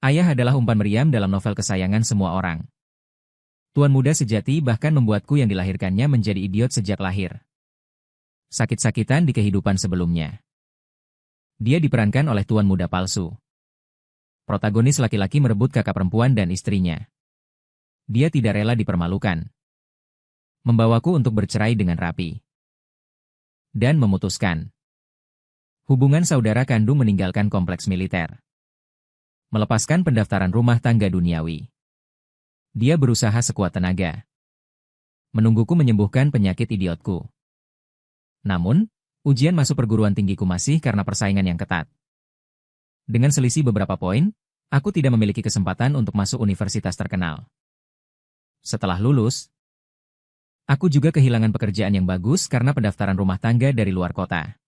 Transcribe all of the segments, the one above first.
Ayah adalah umpan meriam dalam novel kesayangan semua orang. Tuan muda sejati bahkan membuatku yang dilahirkannya menjadi idiot sejak lahir. Sakit-sakitan di kehidupan sebelumnya. Dia diperankan oleh tuan muda palsu. Protagonis laki-laki merebut kakak perempuan dan istrinya. Dia tidak rela dipermalukan. Membawaku untuk bercerai dengan rapi. Dan memutuskan. Hubungan saudara kandung meninggalkan kompleks militer. Melepaskan pendaftaran rumah tangga duniawi. Dia berusaha sekuat tenaga. Menungguku menyembuhkan penyakit idiotku. Namun, ujian masuk perguruan tinggiku masih karena persaingan yang ketat. Dengan selisih beberapa poin, aku tidak memiliki kesempatan untuk masuk universitas terkenal. Setelah lulus, aku juga kehilangan pekerjaan yang bagus karena pendaftaran rumah tangga dari luar kota.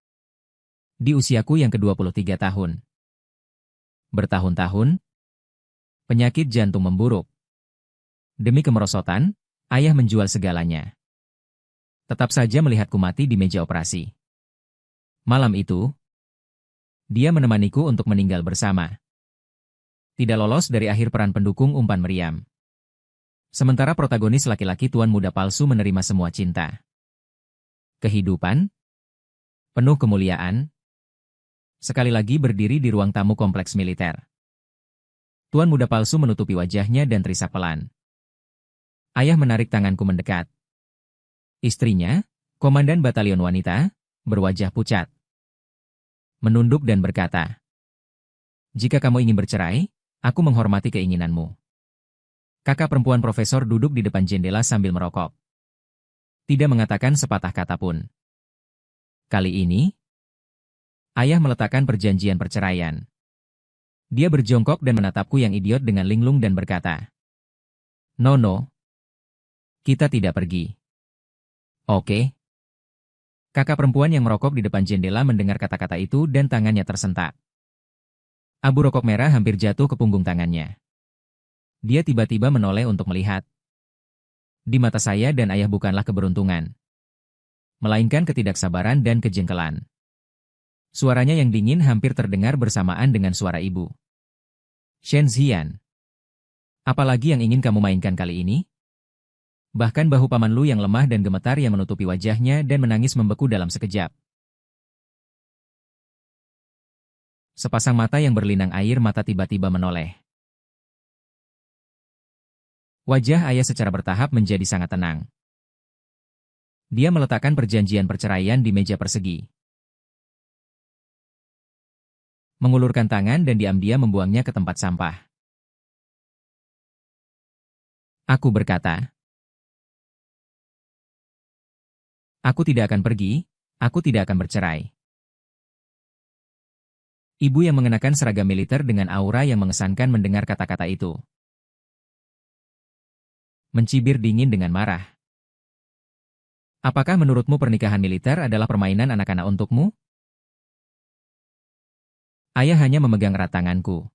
Di usiaku yang ke-23 tahun. Bertahun-tahun, penyakit jantung memburuk. Demi kemerosotan, ayah menjual segalanya. Tetap saja melihatku mati di meja operasi. Malam itu, dia menemaniku untuk meninggal bersama. Tidak lolos dari akhir peran pendukung umpan meriam. Sementara protagonis laki-laki tuan muda palsu menerima semua cinta. Kehidupan, penuh kemuliaan, sekali lagi berdiri di ruang tamu kompleks militer. Tuan muda palsu menutupi wajahnya dan terisak pelan. Ayah menarik tanganku mendekat. Istrinya, komandan batalion wanita, berwajah pucat. Menunduk dan berkata, "Jika kamu ingin bercerai, aku menghormati keinginanmu." Kakak perempuan profesor duduk di depan jendela sambil merokok. Tidak mengatakan sepatah kata pun. Kali ini, ayah meletakkan perjanjian perceraian. Dia berjongkok dan menatapku yang idiot dengan linglung dan berkata, "No, kita tidak pergi." Oke. Kakak perempuan yang merokok di depan jendela mendengar kata-kata itu dan tangannya tersentak. Abu rokok merah hampir jatuh ke punggung tangannya. Dia tiba-tiba menoleh untuk melihat. Di mata saya dan ayah bukanlah keberuntungan, melainkan ketidaksabaran dan kejengkelan. Suaranya yang dingin hampir terdengar bersamaan dengan suara ibu. "Shen Xian, apalagi yang ingin kamu mainkan kali ini?" Bahkan bahu paman Lu yang lemah dan gemetar yang menutupi wajahnya dan menangis membeku dalam sekejap. Sepasang mata yang berlinang air mata tiba-tiba menoleh. Wajah ayah secara bertahap menjadi sangat tenang. Dia meletakkan perjanjian perceraian di meja persegi. Mengulurkan tangan dan diam-diam membuangnya ke tempat sampah. Aku berkata, "Aku tidak akan pergi, aku tidak akan bercerai." Ibu yang mengenakan seragam militer dengan aura yang mengesankan mendengar kata-kata itu. Mencibir dingin dengan marah. "Apakah menurutmu pernikahan militer adalah permainan anak-anak untukmu?" Ayah hanya memegang erat tanganku.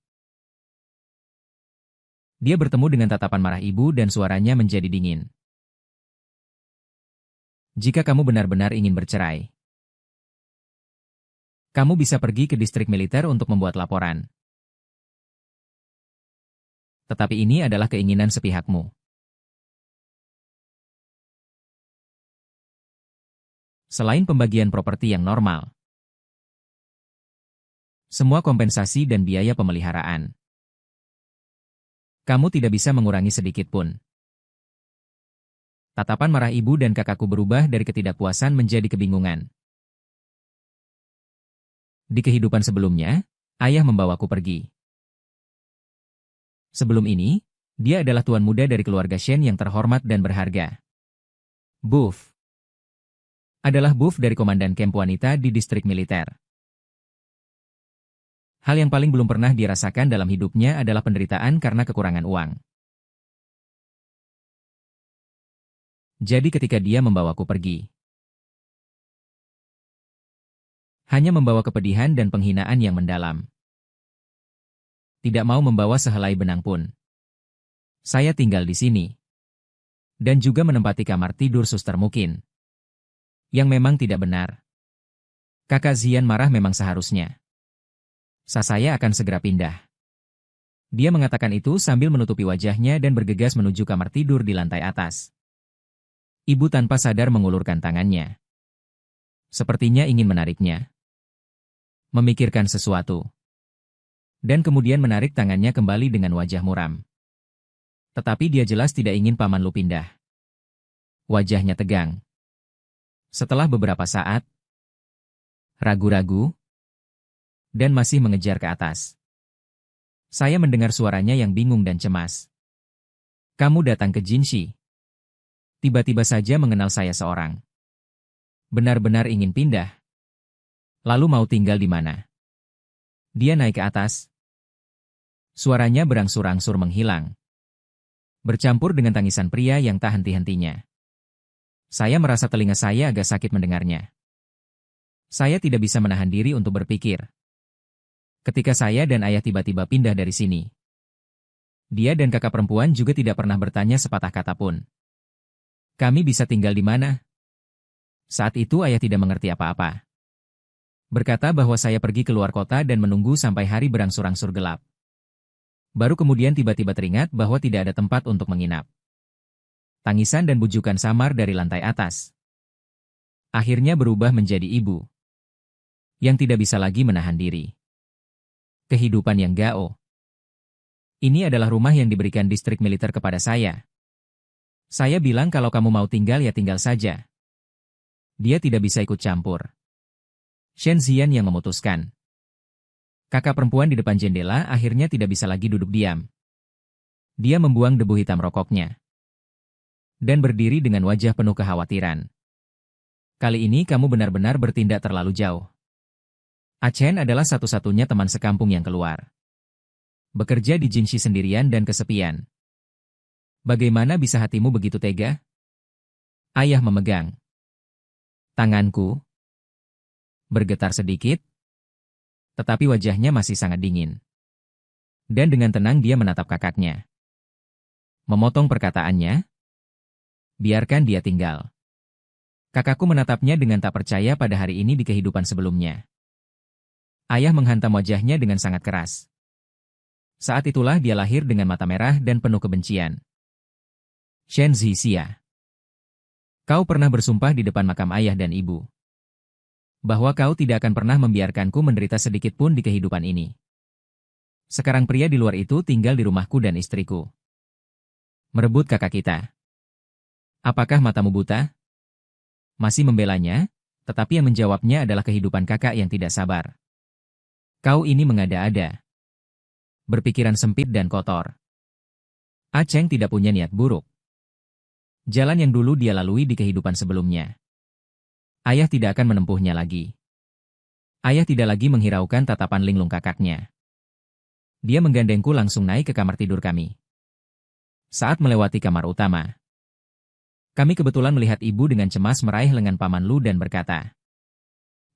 Dia bertemu dengan tatapan marah ibu dan suaranya menjadi dingin. "Jika kamu benar-benar ingin bercerai, kamu bisa pergi ke distrik militer untuk membuat laporan. Tetapi ini adalah keinginan sepihakmu. Selain pembagian properti yang normal, semua kompensasi dan biaya pemeliharaan, kamu tidak bisa mengurangi sedikit pun." Tatapan marah ibu dan kakakku berubah dari ketidakpuasan menjadi kebingungan. Di kehidupan sebelumnya, ayah membawaku pergi. Sebelum ini, dia adalah tuan muda dari keluarga Shen yang terhormat dan berharga. Buff adalah buff dari komandan kamp wanita di distrik militer. Hal yang paling belum pernah dirasakan dalam hidupnya adalah penderitaan karena kekurangan uang. Jadi ketika dia membawaku pergi, hanya membawa kepedihan dan penghinaan yang mendalam. Tidak mau membawa sehelai benang pun. Saya tinggal di sini. Dan juga menempati kamar tidur suster Mukin. Yang memang tidak benar. Kakak Zian marah memang seharusnya. Saya akan segera pindah. Dia mengatakan itu sambil menutupi wajahnya dan bergegas menuju kamar tidur di lantai atas. Ibu tanpa sadar mengulurkan tangannya. Sepertinya ingin menariknya. Memikirkan sesuatu. Dan kemudian menarik tangannya kembali dengan wajah muram. Tetapi dia jelas tidak ingin Paman Lu pindah. Wajahnya tegang. Setelah beberapa saat, ragu-ragu, dan masih mengejar ke atas. Saya mendengar suaranya yang bingung dan cemas. Kamu datang ke Jinshi. Tiba-tiba saja mengenal saya seorang. Benar-benar ingin pindah. Lalu mau tinggal di mana? Dia naik ke atas. Suaranya berangsur-angsur menghilang. Bercampur dengan tangisan pria yang tak henti-hentinya. Saya merasa telinga saya agak sakit mendengarnya. Saya tidak bisa menahan diri untuk berpikir. Ketika saya dan ayah tiba-tiba pindah dari sini. Dia dan kakak perempuan juga tidak pernah bertanya sepatah kata pun. Kami bisa tinggal di mana? Saat itu ayah tidak mengerti apa-apa. Berkata bahwa saya pergi keluar kota dan menunggu sampai hari berangsur-angsur gelap. Baru kemudian tiba-tiba teringat bahwa tidak ada tempat untuk menginap. Tangisan dan bujukan samar dari lantai atas. Akhirnya berubah menjadi ibu. Yang tidak bisa lagi menahan diri. Kehidupan yang gao. Ini adalah rumah yang diberikan distrik militer kepada saya. Saya bilang kalau kamu mau tinggal ya tinggal saja. Dia tidak bisa ikut campur. Shen Ziyan yang memutuskan. Kakak perempuan di depan jendela akhirnya tidak bisa lagi duduk diam. Dia membuang debu hitam rokoknya. Dan berdiri dengan wajah penuh kekhawatiran. Kali ini kamu benar-benar bertindak terlalu jauh. Achen adalah satu-satunya teman sekampung yang keluar. Bekerja di Jinshi sendirian dan kesepian. Bagaimana bisa hatimu begitu tega? Ayah memegang tanganku. Bergetar sedikit. Tetapi wajahnya masih sangat dingin. Dan dengan tenang dia menatap kakaknya. Memotong perkataannya. Biarkan dia tinggal. Kakakku menatapnya dengan tak percaya pada hari ini di kehidupan sebelumnya. Ayah menghantam wajahnya dengan sangat keras. Saat itulah dia lahir dengan mata merah dan penuh kebencian. Shen Zixia. Kau pernah bersumpah di depan makam ayah dan ibu. Bahwa kau tidak akan pernah membiarkanku menderita sedikit pun di kehidupan ini. Sekarang pria di luar itu tinggal di rumahku dan istriku. Merebut kakak kita. Apakah matamu buta? Masih membelanya, tetapi yang menjawabnya adalah kehidupan kakak yang tidak sabar. Kau ini mengada-ada. Berpikiran sempit dan kotor. Acheng tidak punya niat buruk. Jalan yang dulu dia lalui di kehidupan sebelumnya. Ayah tidak akan menempuhnya lagi. Ayah tidak lagi menghiraukan tatapan linglung kakaknya. Dia menggandengku langsung naik ke kamar tidur kami. Saat melewati kamar utama, kami kebetulan melihat ibu dengan cemas meraih lengan Paman Lu dan berkata,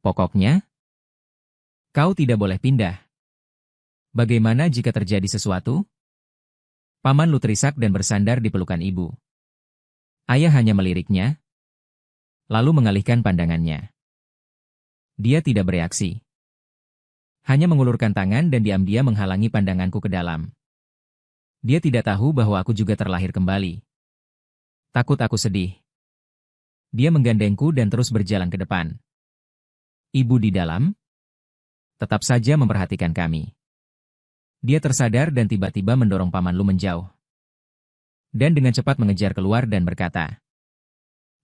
"Pokoknya, kau tidak boleh pindah. Bagaimana jika terjadi sesuatu?" Paman Lu terisak dan bersandar di pelukan ibu. Ayah hanya meliriknya, lalu mengalihkan pandangannya. Dia tidak bereaksi. Hanya mengulurkan tangan dan diam-diam menghalangi pandanganku ke dalam. Dia tidak tahu bahwa aku juga terlahir kembali. Takut aku sedih. Dia menggandengku dan terus berjalan ke depan. Ibu di dalam? Tetap saja memperhatikan kami. Dia tersadar dan tiba-tiba mendorong Paman Lu menjauh. Dan dengan cepat mengejar keluar dan berkata,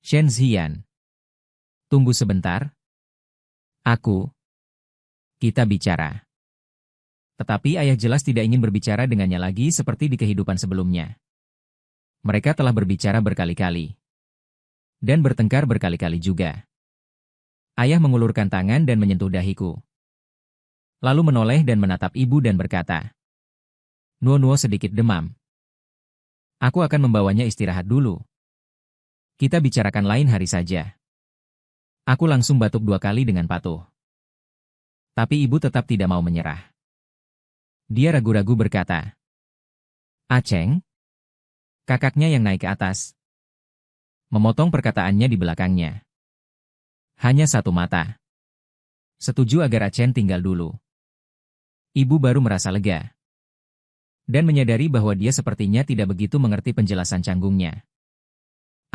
"Shen Ziyan, tunggu sebentar. Kita bicara." Tetapi ayah jelas tidak ingin berbicara dengannya lagi seperti di kehidupan sebelumnya. Mereka telah berbicara berkali-kali. Dan bertengkar berkali-kali juga. Ayah mengulurkan tangan dan menyentuh dahiku. Lalu menoleh dan menatap ibu dan berkata, "Nuo-nuo sedikit demam. Aku akan membawanya istirahat dulu. Kita bicarakan lain hari saja." Aku langsung batuk 2 kali dengan patuh. Tapi ibu tetap tidak mau menyerah. Dia ragu-ragu berkata, "Acheng?" Kakaknya yang naik ke atas. Memotong perkataannya di belakangnya. "Hanya 1 mata. Setuju agar Acheng tinggal dulu." Ibu baru merasa lega. dan menyadari bahwa dia sepertinya tidak begitu mengerti penjelasan canggungnya.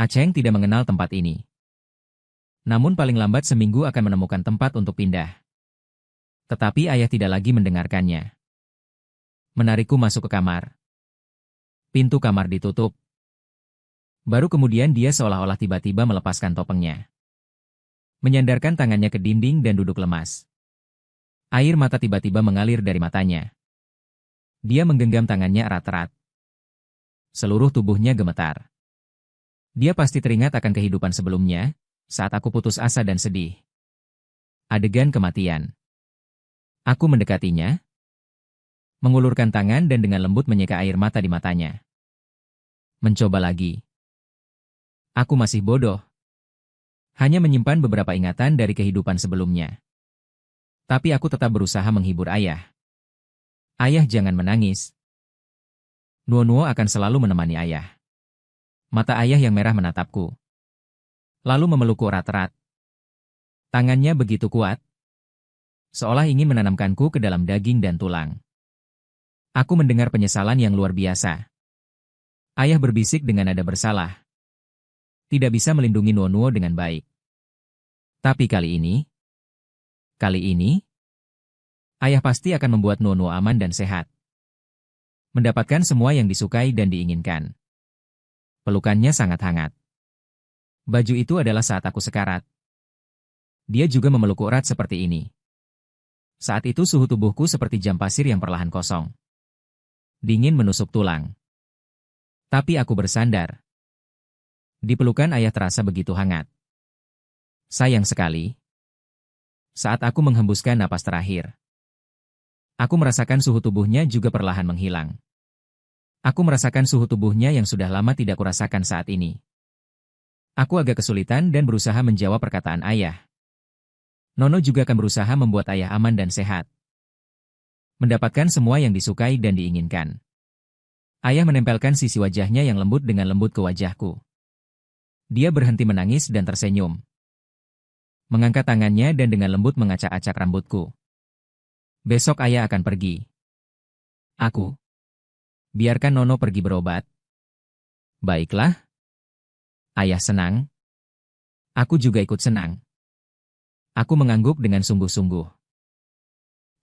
Aceng tidak mengenal tempat ini. Namun paling lambat seminggu akan menemukan tempat untuk pindah. Tetapi ayah tidak lagi mendengarkannya. Menarikku masuk ke kamar. Pintu kamar ditutup. Baru kemudian dia seolah-olah tiba-tiba melepaskan topengnya. Menyandarkan tangannya ke dinding dan duduk lemas. Air mata tiba-tiba mengalir dari matanya. Dia menggenggam tangannya erat-erat. Seluruh tubuhnya gemetar. Dia pasti teringat akan kehidupan sebelumnya, saat aku putus asa dan sedih. Adegan kematian. Aku mendekatinya, mengulurkan tangan dan dengan lembut menyeka air mata di matanya. Mencoba lagi. Aku masih bodoh. Hanya menyimpan beberapa ingatan dari kehidupan sebelumnya. Tapi aku tetap berusaha menghibur ayah. Ayah jangan menangis. Nuo-Nuo akan selalu menemani ayah. Mata ayah yang merah menatapku. Lalu memelukku erat-erat. Tangannya begitu kuat. Seolah ingin menanamkanku ke dalam daging dan tulang. Aku mendengar penyesalan yang luar biasa. Ayah berbisik dengan nada bersalah. Tidak bisa melindungi Nuo-Nuo dengan baik. Tapi kali ini, ayah pasti akan membuat Nuo-Nuo aman dan sehat. Mendapatkan semua yang disukai dan diinginkan. Pelukannya sangat hangat. Baju itu adalah saat aku sekarat. Dia juga memelukku erat seperti ini. Saat itu suhu tubuhku seperti jam pasir yang perlahan kosong. Dingin menusuk tulang. Tapi aku bersandar. Di pelukan ayah terasa begitu hangat. Sayang sekali. Saat aku menghembuskan napas terakhir. Aku merasakan suhu tubuhnya juga perlahan menghilang. Aku merasakan suhu tubuhnya yang sudah lama tidak kurasakan saat ini. Aku agak kesulitan dan berusaha menjawab perkataan ayah. Nono juga akan berusaha membuat ayah aman dan sehat. Mendapatkan semua yang disukai dan diinginkan. Ayah menempelkan sisi wajahnya yang lembut dengan lembut ke wajahku. Dia berhenti menangis dan tersenyum. Mengangkat tangannya dan dengan lembut mengacak-acak rambutku. Besok ayah akan pergi. Aku. Biarkan Nono pergi berobat. Baiklah. Ayah senang. Aku juga ikut senang. Aku mengangguk dengan sungguh-sungguh.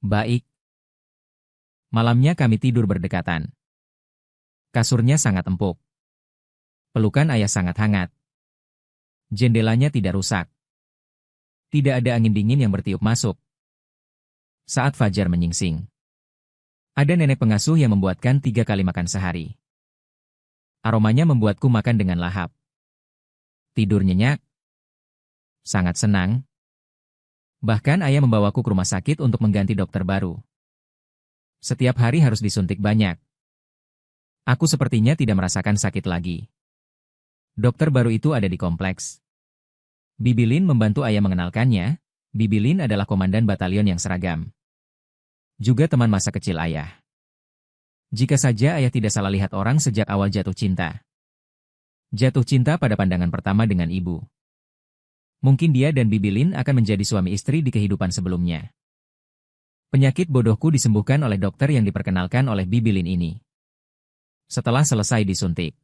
Baik. Malamnya kami tidur berdekatan. Kasurnya sangat empuk. Pelukan ayah sangat hangat. Jendelanya tidak rusak. Tidak ada angin dingin yang bertiup masuk. Saat fajar menyingsing. Ada nenek pengasuh yang membuatkan 3 kali makan sehari. Aromanya membuatku makan dengan lahap. Tidur nyenyak. Sangat senang. Bahkan ayah membawaku ke rumah sakit untuk mengganti dokter baru. Setiap hari harus disuntik banyak. Aku sepertinya tidak merasakan sakit lagi. Dokter baru itu ada di kompleks. Bibi Lin membantu ayah mengenalkannya. Bibi Lin adalah komandan batalion yang seragam. Juga teman masa kecil ayah. Jika saja ayah tidak salah lihat orang sejak awal jatuh cinta. Jatuh cinta pada pandangan pertama dengan ibu. Mungkin dia dan Bibi Lin akan menjadi suami istri di kehidupan sebelumnya. Penyakit bodohku disembuhkan oleh dokter yang diperkenalkan oleh Bibi Lin ini. Setelah selesai disuntik,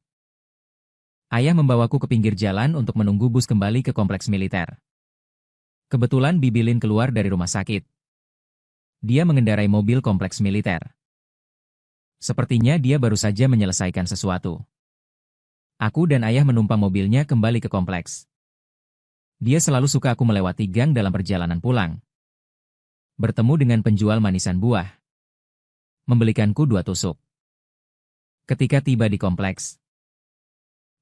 ayah membawaku ke pinggir jalan untuk menunggu bus kembali ke kompleks militer. Kebetulan Bibi Lin keluar dari rumah sakit. Dia mengendarai mobil kompleks militer. Sepertinya dia baru saja menyelesaikan sesuatu. Aku dan ayah menumpang mobilnya kembali ke kompleks. Dia selalu suka aku melewati gang dalam perjalanan pulang. Bertemu dengan penjual manisan buah. Membelikanku 2 tusuk. Ketika tiba di kompleks,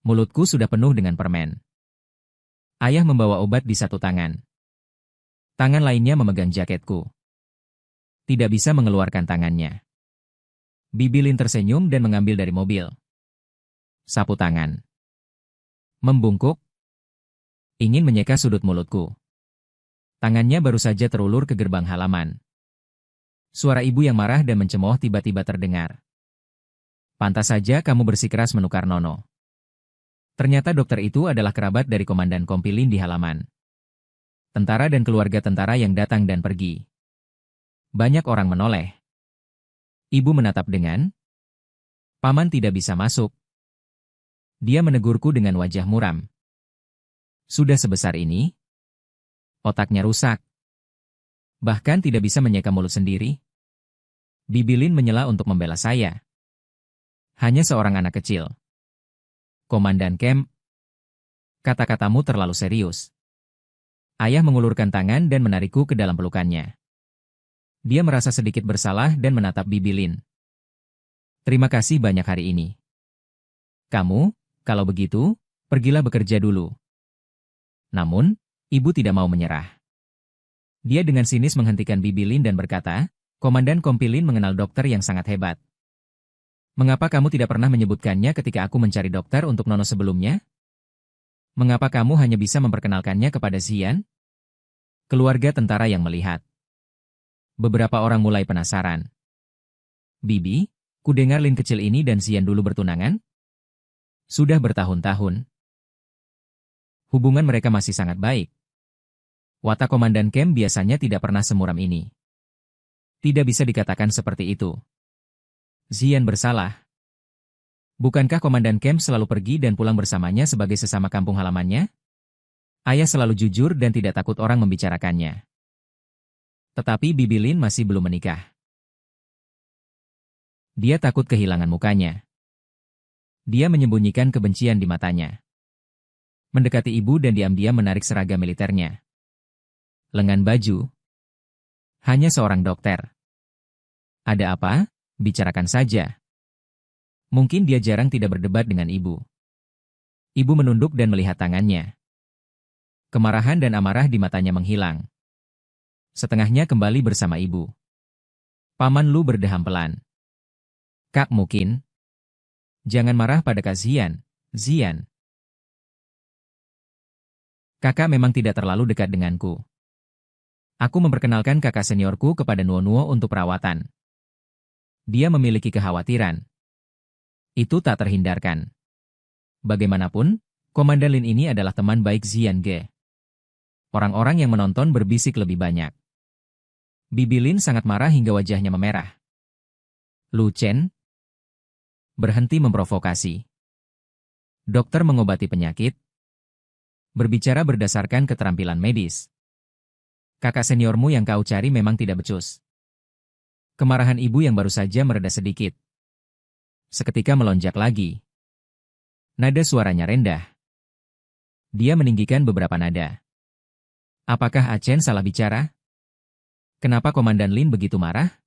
mulutku sudah penuh dengan permen. Ayah membawa obat di satu tangan. Tangan lainnya memegang jaketku. Tidak bisa mengeluarkan tangannya. Bibi Lin tersenyum dan mengambil dari mobil. Sapu tangan. Membungkuk. Ingin menyeka sudut mulutku. Tangannya baru saja terulur ke gerbang halaman. Suara ibu yang marah dan mencemooh tiba-tiba terdengar. Pantas saja kamu bersikeras menukar Nono. Ternyata dokter itu adalah kerabat dari komandan Kompilin di halaman. Tentara dan keluarga tentara yang datang dan pergi. Banyak orang menoleh. Ibu menatap dengan Paman tidak bisa masuk. Dia menegurku dengan wajah muram. Sudah sebesar ini? Otaknya rusak. Bahkan tidak bisa menyeka mulut sendiri. Bibi Lin menyela untuk membela saya. Hanya seorang anak kecil. Komandan Camp, kata-katamu terlalu serius. Ayah mengulurkan tangan dan menarikku ke dalam pelukannya. Dia merasa sedikit bersalah dan menatap Bibi Lin. Terima kasih banyak hari ini. Kamu, kalau begitu, pergilah bekerja dulu. Namun, ibu tidak mau menyerah. Dia dengan sinis menghentikan Bibi Lin dan berkata, Komandan Kompi Lin mengenal dokter yang sangat hebat. Mengapa kamu tidak pernah menyebutkannya ketika aku mencari dokter untuk Nono sebelumnya? Mengapa kamu hanya bisa memperkenalkannya kepada Zian? Keluarga tentara yang melihat. Beberapa orang mulai penasaran. Bibi, kudengar Lin kecil ini dan Zian dulu bertunangan? Sudah bertahun-tahun. Hubungan mereka masih sangat baik. Watak Komandan Camp biasanya tidak pernah semuram ini. Tidak bisa dikatakan seperti itu. Zian bersalah. Bukankah Komandan Camp selalu pergi dan pulang bersamanya sebagai sesama kampung halamannya? Ayah selalu jujur dan tidak takut orang membicarakannya. Tetapi Bibi Lin masih belum menikah. Dia takut kehilangan mukanya. Dia menyembunyikan kebencian di matanya. Mendekati ibu dan diam-diam menarik seragam militernya. Lengan baju. Hanya seorang dokter. Ada apa? Bicarakan saja. Mungkin dia jarang tidak berdebat dengan ibu. Ibu menunduk dan melihat tangannya. Kemarahan dan amarah di matanya menghilang. Setengahnya kembali bersama ibu. Paman Lu berdeham pelan. Kak mungkin. Jangan marah pada Kak Zian. Zian. Kakak memang tidak terlalu dekat denganku. Aku memperkenalkan kakak seniorku kepada Nuo-Nuo untuk perawatan. Dia memiliki kekhawatiran. Itu tak terhindarkan. Bagaimanapun, Komandan Lin ini adalah teman baik Zian Ge. Orang-orang yang menonton berbisik lebih banyak. Bibi Lin sangat marah hingga wajahnya memerah. Lu Chen, berhenti memprovokasi. Dokter mengobati penyakit. Berbicara berdasarkan keterampilan medis. Kakak seniormu yang kau cari memang tidak becus. Kemarahan ibu yang baru saja mereda sedikit. Seketika melonjak lagi. Nada suaranya rendah. Dia meninggikan beberapa nada. Apakah Achen salah bicara? Kenapa Komandan Lin begitu marah?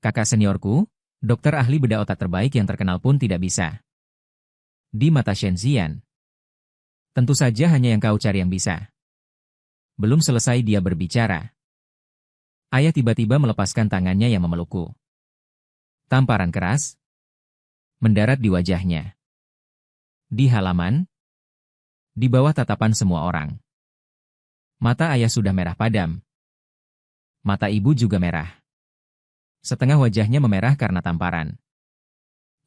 Kakak seniorku, dokter ahli bedah otak terbaik yang terkenal pun tidak bisa. Di mata Shen Zian. Tentu saja hanya yang kau cari yang bisa. Belum selesai dia berbicara. Ayah tiba-tiba melepaskan tangannya yang memelukku. Tamparan keras mendarat di wajahnya. Di halaman, di bawah tatapan semua orang. Mata ayah sudah merah padam. Mata ibu juga merah. Setengah wajahnya memerah karena tamparan.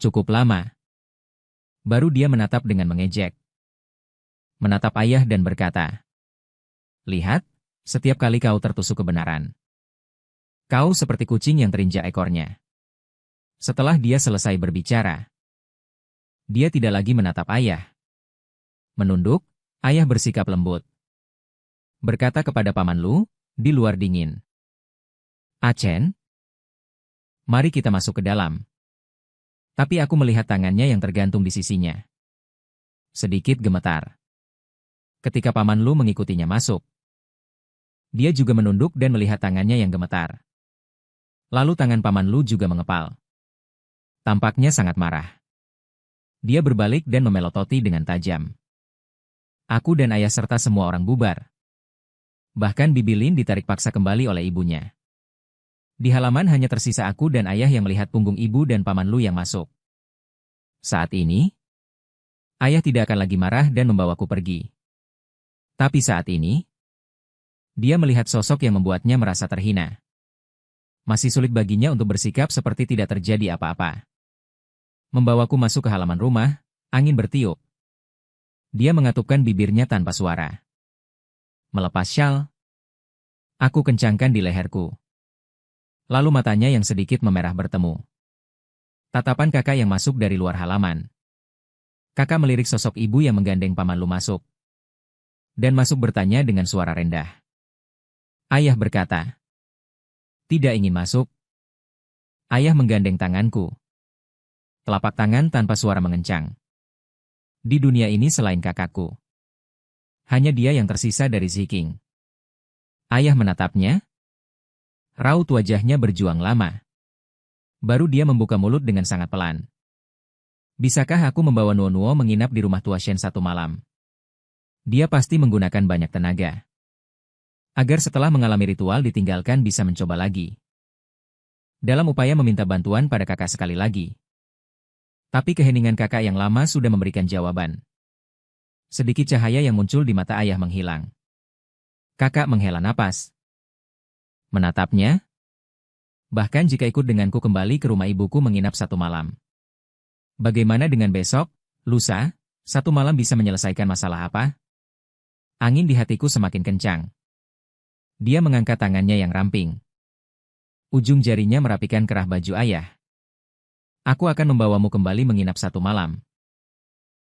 Cukup lama. Baru dia menatap dengan mengejek. Menatap ayah dan berkata, lihat, setiap kali kau tertusuk kebenaran. Kau seperti kucing yang terinjak ekornya. Setelah dia selesai berbicara, dia tidak lagi menatap ayah. Menunduk, ayah bersikap lembut. Berkata kepada Paman Lu, di luar dingin. Achen, mari kita masuk ke dalam. Tapi aku melihat tangannya yang tergantung di sisinya. Sedikit gemetar. Ketika Paman Lu mengikutinya masuk, dia juga menunduk dan melihat tangannya yang gemetar. Lalu tangan Paman Lu juga mengepal. Tampaknya sangat marah. Dia berbalik dan memelototi dengan tajam. Aku dan ayah serta semua orang bubar. Bahkan Bibi Lin ditarik paksa kembali oleh ibunya. Di halaman hanya tersisa aku dan ayah yang melihat punggung ibu dan Paman Lu yang masuk. Saat ini, ayah tidak akan lagi marah dan membawaku pergi. Tapi saat ini, dia melihat sosok yang membuatnya merasa terhina. Masih sulit baginya untuk bersikap seperti tidak terjadi apa-apa. Membawaku masuk ke halaman rumah, angin bertiup. Dia mengatupkan bibirnya tanpa suara. Melepas syal, aku kencangkan di leherku. Lalu matanya yang sedikit memerah bertemu. Tatapan kakak yang masuk dari luar halaman. Kakak melirik sosok ibu yang menggandeng Paman Lu masuk. Dan masuk bertanya dengan suara rendah. Ayah berkata, "Tidak ingin masuk." Ayah menggandeng tanganku. Telapak tangan tanpa suara mengencang. Di dunia ini selain kakakku, hanya dia yang tersisa dari Ziking. Ayah menatapnya. Raut wajahnya berjuang lama. Baru dia membuka mulut dengan sangat pelan. Bisakah aku membawa Nuo-Nuo menginap di rumah tua Shen satu malam? Dia pasti menggunakan banyak tenaga. Agar setelah mengalami ritual ditinggalkan bisa mencoba lagi. Dalam upaya meminta bantuan pada kakak sekali lagi. Tapi keheningan kakak yang lama sudah memberikan jawaban. Sedikit cahaya yang muncul di mata ayah menghilang. Kakak menghela napas. Menatapnya. Bahkan jika ikut denganku kembali ke rumah ibuku menginap satu malam. Bagaimana dengan besok, lusa, satu malam bisa menyelesaikan masalah apa? Angin di hatiku semakin kencang. Dia mengangkat tangannya yang ramping. Ujung jarinya merapikan kerah baju ayah. Aku akan membawamu kembali menginap satu malam.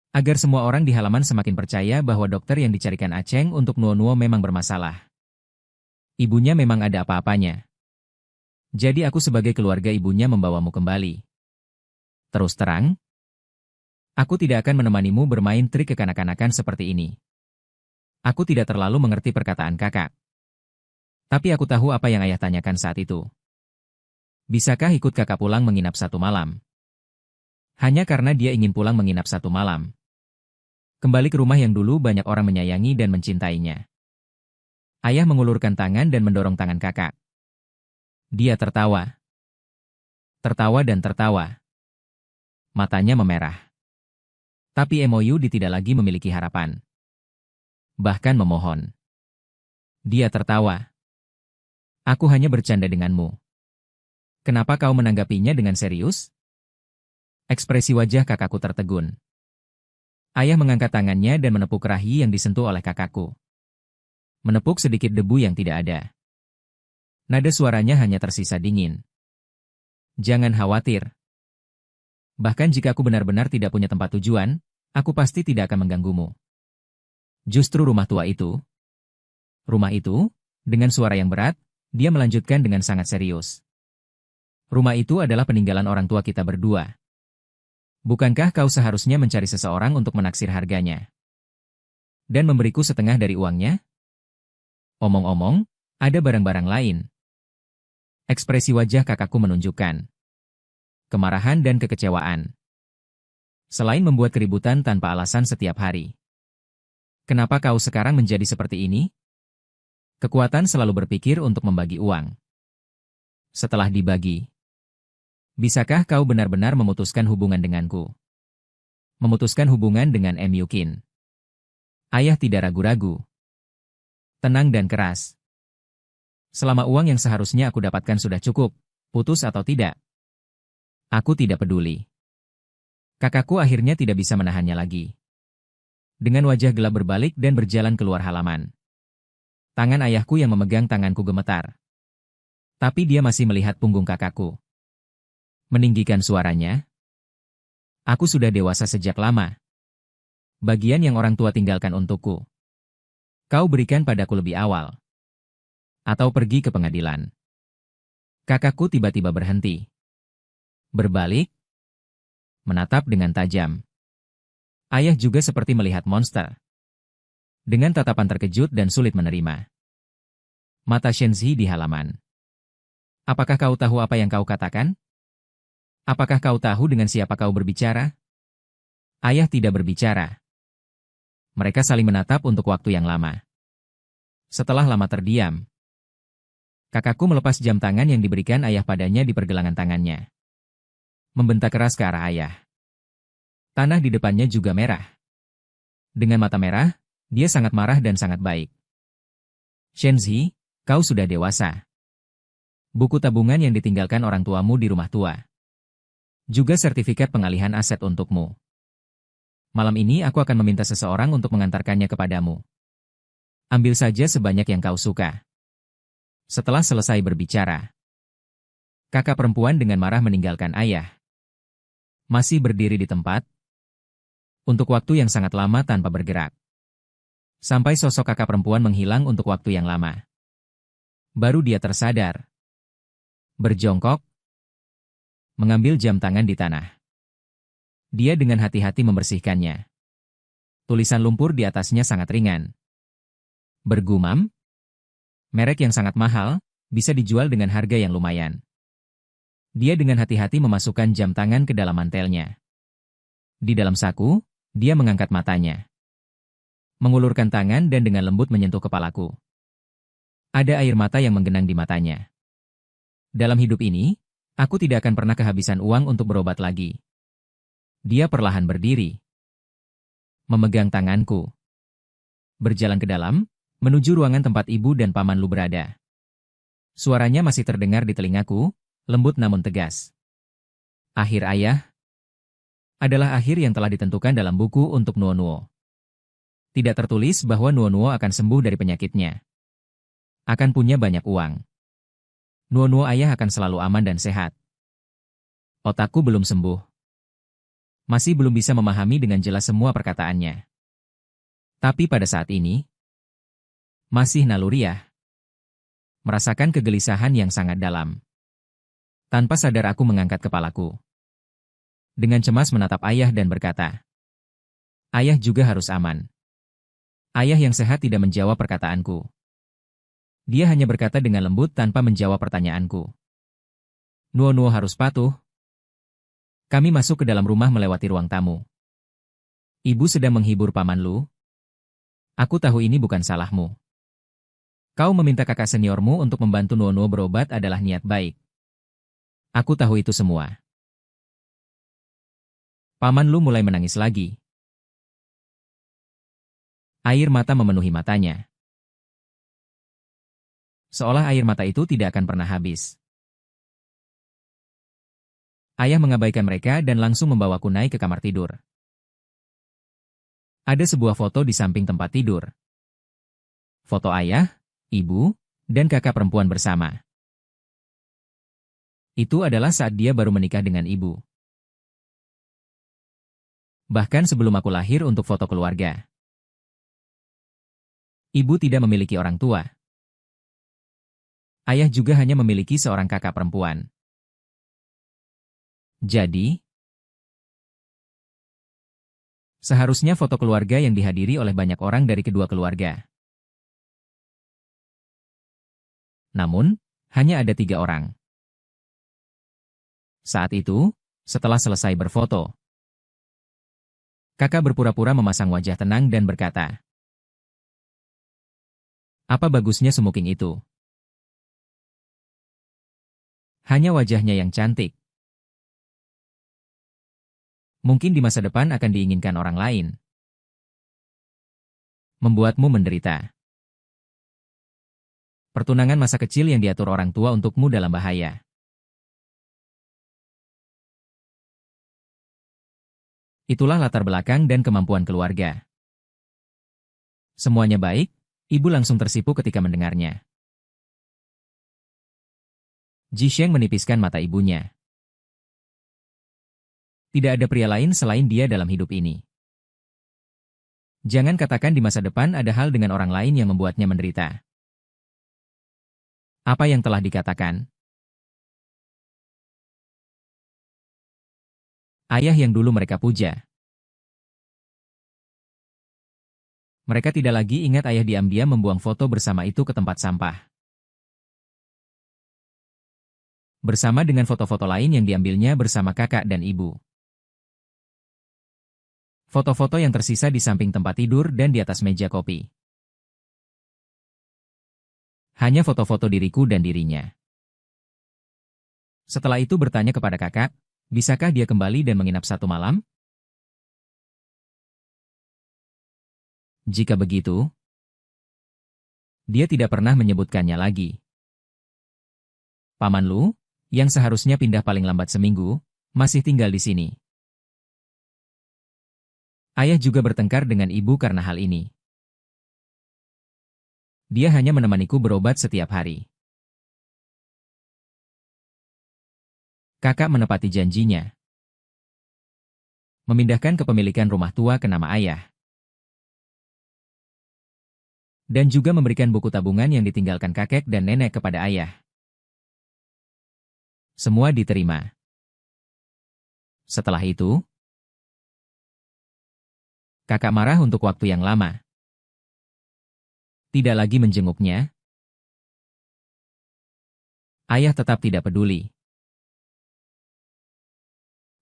Agar semua orang di halaman semakin percaya bahwa dokter yang dicarikan Aceng untuk Nuo-Nuo memang bermasalah. Ibunya memang ada apa-apanya. Jadi aku sebagai keluarga ibunya membawamu kembali. Terus terang, aku tidak akan menemanimu bermain trik kekanak-kanakan seperti ini. Aku tidak terlalu mengerti perkataan kakak. Tapi aku tahu apa yang ayah tanyakan saat itu. Bisakah ikut kakak pulang menginap satu malam? Hanya karena dia ingin pulang menginap satu malam. Kembali ke rumah yang dulu banyak orang menyayangi dan mencintainya. Ayah mengulurkan tangan dan mendorong tangan kakak. Dia tertawa. Tertawa dan tertawa. Matanya memerah. Tapi MOU tidak lagi memiliki harapan. Bahkan memohon. Dia tertawa. Aku hanya bercanda denganmu. Kenapa kau menanggapinya dengan serius? Ekspresi wajah kakakku tertegun. Ayah mengangkat tangannya dan menepuk kerahi yang disentuh oleh kakakku. Menepuk sedikit debu yang tidak ada. Nada suaranya hanya tersisa dingin. Jangan khawatir. Bahkan jika aku benar-benar tidak punya tempat tujuan, aku pasti tidak akan mengganggumu. Justru rumah tua itu. Rumah itu, dengan suara yang berat, dia melanjutkan dengan sangat serius. Rumah itu adalah peninggalan orang tua kita berdua. Bukankah kau seharusnya mencari seseorang untuk menaksir harganya? Dan memberiku setengah dari uangnya? Omong-omong, ada barang-barang lain. Ekspresi wajah kakakku menunjukkan kemarahan dan kekecewaan. Selain membuat keributan tanpa alasan setiap hari. Kenapa kau sekarang menjadi seperti ini? Kekuatan selalu berpikir untuk membagi uang. Setelah dibagi, bisakah kau benar-benar memutuskan hubungan denganku? Memutuskan hubungan dengan Yukin. Ayah tidak ragu-ragu. Tenang dan keras. Selama uang yang seharusnya aku dapatkan sudah cukup, putus atau tidak. Aku tidak peduli. Kakakku akhirnya tidak bisa menahannya lagi. Dengan wajah gelap berbalik dan berjalan keluar halaman. Tangan ayahku yang memegang tanganku gemetar. Tapi dia masih melihat punggung kakakku. Meninggikan suaranya. Aku sudah dewasa sejak lama. Bagian yang orang tua tinggalkan untukku. Kau berikan padaku lebih awal. Atau pergi ke pengadilan. Kakakku tiba-tiba berhenti. Berbalik. Menatap dengan tajam. Ayah juga seperti melihat monster. Dengan tatapan terkejut dan sulit menerima. Mata Shenzi di halaman. Apakah kau tahu apa yang kau katakan? Apakah kau tahu dengan siapa kau berbicara? Ayah tidak berbicara. Mereka saling menatap untuk waktu yang lama. Setelah lama terdiam, kakakku melepas jam tangan yang diberikan ayah padanya di pergelangan tangannya. Membentak keras ke arah ayah. Tanah di depannya juga merah. Dengan mata merah, dia sangat marah dan sangat baik. Shenzi, kau sudah dewasa. Buku tabungan yang ditinggalkan orang tuamu di rumah tua. Juga sertifikat pengalihan aset untukmu. Malam ini aku akan meminta seseorang untuk mengantarkannya kepadamu. Ambil saja sebanyak yang kau suka. Setelah selesai berbicara, kakak perempuan dengan marah meninggalkan ayah. Masih berdiri di tempat, untuk waktu yang sangat lama tanpa bergerak. Sampai sosok kakak perempuan menghilang untuk waktu yang lama. Baru dia tersadar. Berjongkok, mengambil jam tangan di tanah. Dia dengan hati-hati membersihkannya. Tulisan lumpur di atasnya sangat ringan. Bergumam, merek yang sangat mahal, bisa dijual dengan harga yang lumayan. Dia dengan hati-hati memasukkan jam tangan ke dalam mantelnya. Di dalam saku, dia mengangkat matanya. Mengulurkan tangan dan dengan lembut menyentuh kepalaku. Ada air mata yang menggenang di matanya. Dalam hidup ini, aku tidak akan pernah kehabisan uang untuk berobat lagi. Dia perlahan berdiri. Memegang tanganku. Berjalan ke dalam, menuju ruangan tempat ibu dan paman Lu berada. Suaranya masih terdengar di telingaku, lembut namun tegas. Akhir ayah adalah akhir yang telah ditentukan dalam buku untuk Nuo-Nuo. Tidak tertulis bahwa Nuo-Nuo akan sembuh dari penyakitnya. Akan punya banyak uang. Nuo-Nuo ayah akan selalu aman dan sehat. Otakku belum sembuh. Masih belum bisa memahami dengan jelas semua perkataannya. Tapi pada saat ini, masih naluriah. Merasakan kegelisahan yang sangat dalam. Tanpa sadar aku mengangkat kepalaku. Dengan cemas menatap ayah dan berkata, ayah juga harus aman. Ayah yang sehat tidak menjawab perkataanku. Dia hanya berkata dengan lembut tanpa menjawab pertanyaanku. Nuo-Nuo harus patuh. Kami masuk ke dalam rumah melewati ruang tamu. Ibu sedang menghibur paman Lu. Aku tahu ini bukan salahmu. Kau meminta kakak seniormu untuk membantu Nuo-Nuo berobat adalah niat baik. Aku tahu itu semua. Paman Lu mulai menangis lagi. Air mata memenuhi matanya. Seolah air mata itu tidak akan pernah habis. Ayah mengabaikan mereka dan langsung membawaku naik ke kamar tidur. Ada sebuah foto di samping tempat tidur. Foto ayah, ibu, dan kakak perempuan bersama. Itu adalah saat dia baru menikah dengan ibu. Bahkan sebelum aku lahir untuk foto keluarga. Ibu tidak memiliki orang tua. Ayah juga hanya memiliki seorang kakak perempuan. Jadi, seharusnya foto keluarga yang dihadiri oleh banyak orang dari kedua keluarga. Namun, hanya ada 3 orang. Saat itu, setelah selesai berfoto, kakak berpura-pura memasang wajah tenang dan berkata, apa bagusnya smoking itu? Hanya wajahnya yang cantik. Mungkin di masa depan akan diinginkan orang lain. Membuatmu menderita. Pertunangan masa kecil yang diatur orang tua untukmu dalam bahaya. Itulah latar belakang dan kemampuan keluarga. Semuanya baik, ibu langsung tersipu ketika mendengarnya. Ji Sheng menipiskan mata ibunya. Tidak ada pria lain selain dia dalam hidup ini. Jangan katakan di masa depan ada hal dengan orang lain yang membuatnya menderita. Apa yang telah dikatakan? Ayah yang dulu mereka puja. Mereka tidak lagi ingat ayah diam-diam membuang foto bersama itu ke tempat sampah. Bersama dengan foto-foto lain yang diambilnya bersama kakak dan ibu. Foto-foto yang tersisa di samping tempat tidur dan di atas meja kopi. Hanya foto-foto diriku dan dirinya. Setelah itu bertanya kepada kakak, bisakah dia kembali dan menginap 1 malam? Jika begitu, dia tidak pernah menyebutkannya lagi. Paman Lu, yang seharusnya pindah paling lambat seminggu, masih tinggal di sini. Ayah juga bertengkar dengan ibu karena hal ini. Dia hanya menemaniku berobat setiap hari. Kakak menepati janjinya. memindahkan kepemilikan rumah tua ke nama ayah, dan juga memberikan buku tabungan yang ditinggalkan kakek dan nenek kepada ayah. Semua diterima. Setelah itu, kakak marah untuk waktu yang lama. Tidak lagi menjenguknya. Ayah tetap tidak peduli.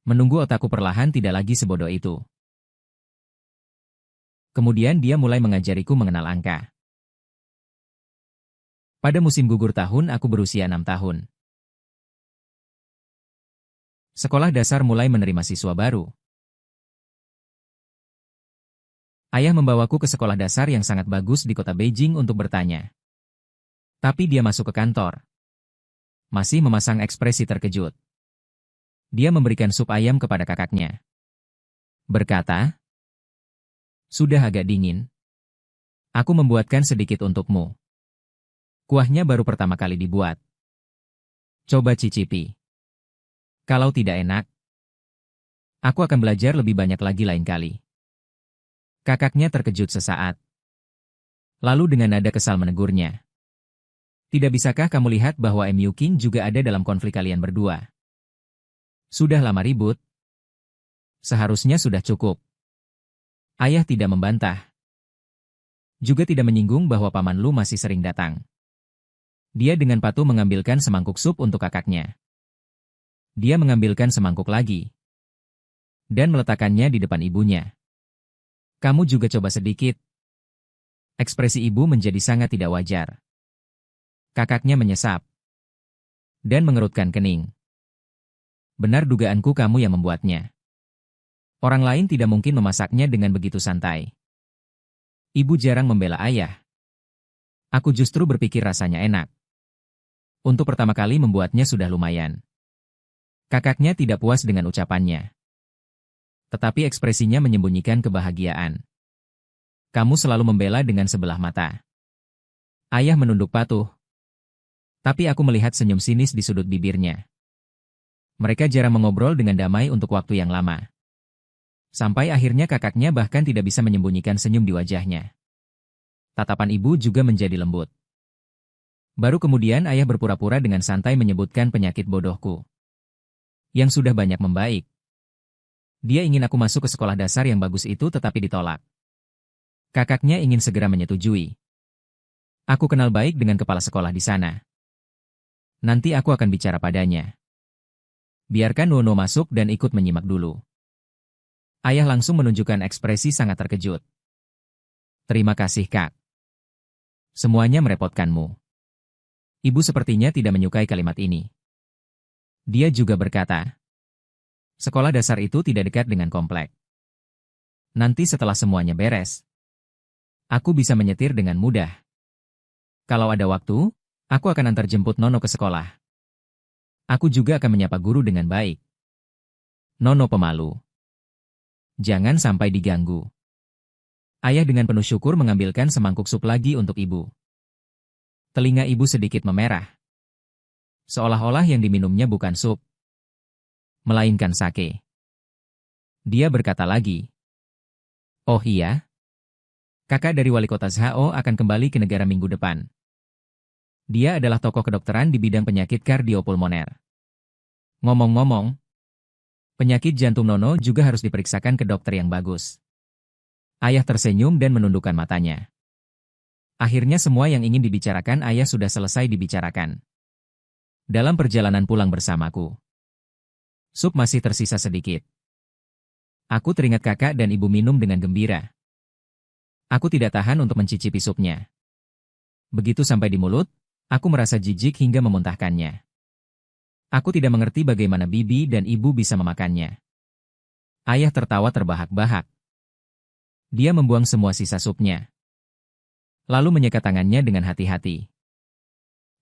Menunggu otakku perlahan tidak lagi sebodoh itu. Kemudian dia mulai mengajariku mengenal angka. Pada musim gugur tahun aku berusia 6 tahun. Sekolah dasar mulai menerima siswa baru. Ayah membawaku ke sekolah dasar yang sangat bagus di kota Beijing untuk bertanya. Tapi dia masuk ke kantor. Masih memasang ekspresi terkejut. Dia memberikan sup ayam kepada kakaknya. Berkata, "Sudah agak dingin. Aku membuatkan sedikit untukmu. Kuahnya baru pertama kali dibuat. Coba cicipi. Kalau tidak enak, aku akan belajar lebih banyak lagi lain kali." Kakaknya terkejut sesaat. Lalu dengan nada kesal menegurnya. "Tidak bisakah kamu lihat bahwa MU King juga ada dalam konflik kalian berdua? Sudah lama ribut. Seharusnya sudah cukup." Ayah tidak membantah. Juga tidak menyinggung bahwa paman Lu masih sering datang. Dia dengan patuh mengambilkan semangkuk sup untuk kakaknya. Dia mengambilkan semangkuk lagi. Dan meletakkannya di depan ibunya. "Kamu juga coba sedikit." Ekspresi ibu menjadi sangat tidak wajar. Kakaknya menyesap. Dan mengerutkan kening. "Benar dugaanku kamu yang membuatnya. Orang lain tidak mungkin memasaknya dengan begitu santai." Ibu jarang membela ayah. Aku justru berpikir rasanya enak. Untuk pertama kali membuatnya sudah lumayan. Kakaknya tidak puas dengan ucapannya. Tetapi ekspresinya menyembunyikan kebahagiaan. "Kamu selalu membela dengan sebelah mata." Ayah menunduk patuh. Tapi aku melihat senyum sinis di sudut bibirnya. Mereka jarang mengobrol dengan damai untuk waktu yang lama. Sampai akhirnya kakaknya bahkan tidak bisa menyembunyikan senyum di wajahnya. Tatapan ibu juga menjadi lembut. Baru kemudian ayah berpura-pura dengan santai menyebutkan penyakit bodohku. Yang sudah banyak membaik. Dia ingin aku masuk ke sekolah dasar yang bagus itu tetapi ditolak. Kakaknya ingin segera menyetujui. Aku kenal baik dengan kepala sekolah di sana. Nanti aku akan bicara padanya. Biarkan Nono masuk dan ikut menyimak dulu. Ayah langsung menunjukkan ekspresi sangat terkejut. "Terima kasih, Kak. Semuanya merepotkanmu." Ibu sepertinya tidak menyukai kalimat ini. Dia juga berkata, "Sekolah dasar itu tidak dekat dengan komplek. Nanti setelah semuanya beres, aku bisa menyetir dengan mudah. Kalau ada waktu, aku akan antar jemput Nono ke sekolah. Aku juga akan menyapa guru dengan baik. Nono pemalu. Jangan sampai diganggu." Ayah dengan penuh syukur mengambilkan semangkuk sup lagi untuk ibu. Telinga ibu sedikit memerah. Seolah-olah yang diminumnya bukan sup, melainkan sake. Dia berkata lagi, "Oh iya? Kakak dari wali kota Zhao akan kembali ke negara minggu depan. Dia adalah tokoh kedokteran di bidang penyakit kardiopulmoner. Ngomong-ngomong, penyakit jantung Nono juga harus diperiksakan ke dokter yang bagus." Ayah tersenyum dan menundukkan matanya. Akhirnya semua yang ingin dibicarakan ayah sudah selesai dibicarakan. Dalam perjalanan pulang bersamaku, sup masih tersisa sedikit. Aku teringat kakak dan ibu minum dengan gembira. Aku tidak tahan untuk mencicipi supnya. Begitu sampai di mulut, aku merasa jijik hingga memuntahkannya. Aku tidak mengerti bagaimana bibi dan ibu bisa memakannya. Ayah tertawa terbahak-bahak. Dia membuang semua sisa supnya. Lalu menyekat tangannya dengan hati-hati.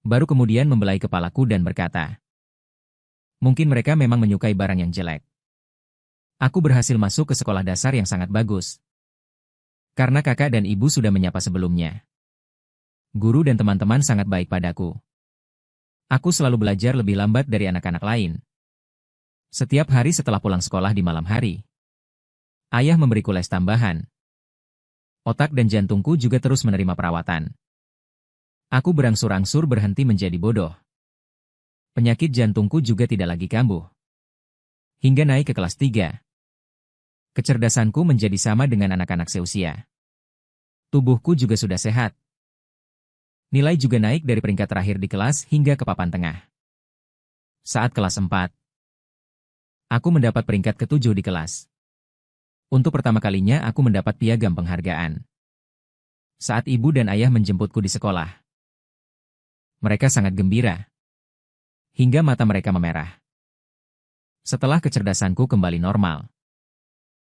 Baru kemudian membelai kepalaku dan berkata, "Mungkin mereka memang menyukai barang yang jelek. Aku berhasil masuk ke sekolah dasar yang sangat bagus. Karena kakak dan ibu sudah menyapa sebelumnya. Guru dan teman-teman sangat baik padaku. Aku selalu belajar lebih lambat dari anak-anak lain. Setiap hari setelah pulang sekolah di malam hari, Ayah memberiku les tambahan. Otak dan jantungku juga terus menerima perawatan. Aku berangsur-angsur berhenti menjadi bodoh. Penyakit jantungku juga tidak lagi kambuh. Hingga naik ke kelas 3. Kecerdasanku menjadi sama dengan anak-anak seusia. Tubuhku juga sudah sehat. Nilai juga naik dari peringkat terakhir di kelas hingga ke papan tengah. Saat kelas 4, aku mendapat peringkat ke-7 di kelas. Untuk pertama kalinya aku mendapat piagam penghargaan. Saat ibu dan ayah menjemputku di sekolah, mereka sangat gembira. Hingga mata mereka memerah. Setelah kecerdasanku kembali normal,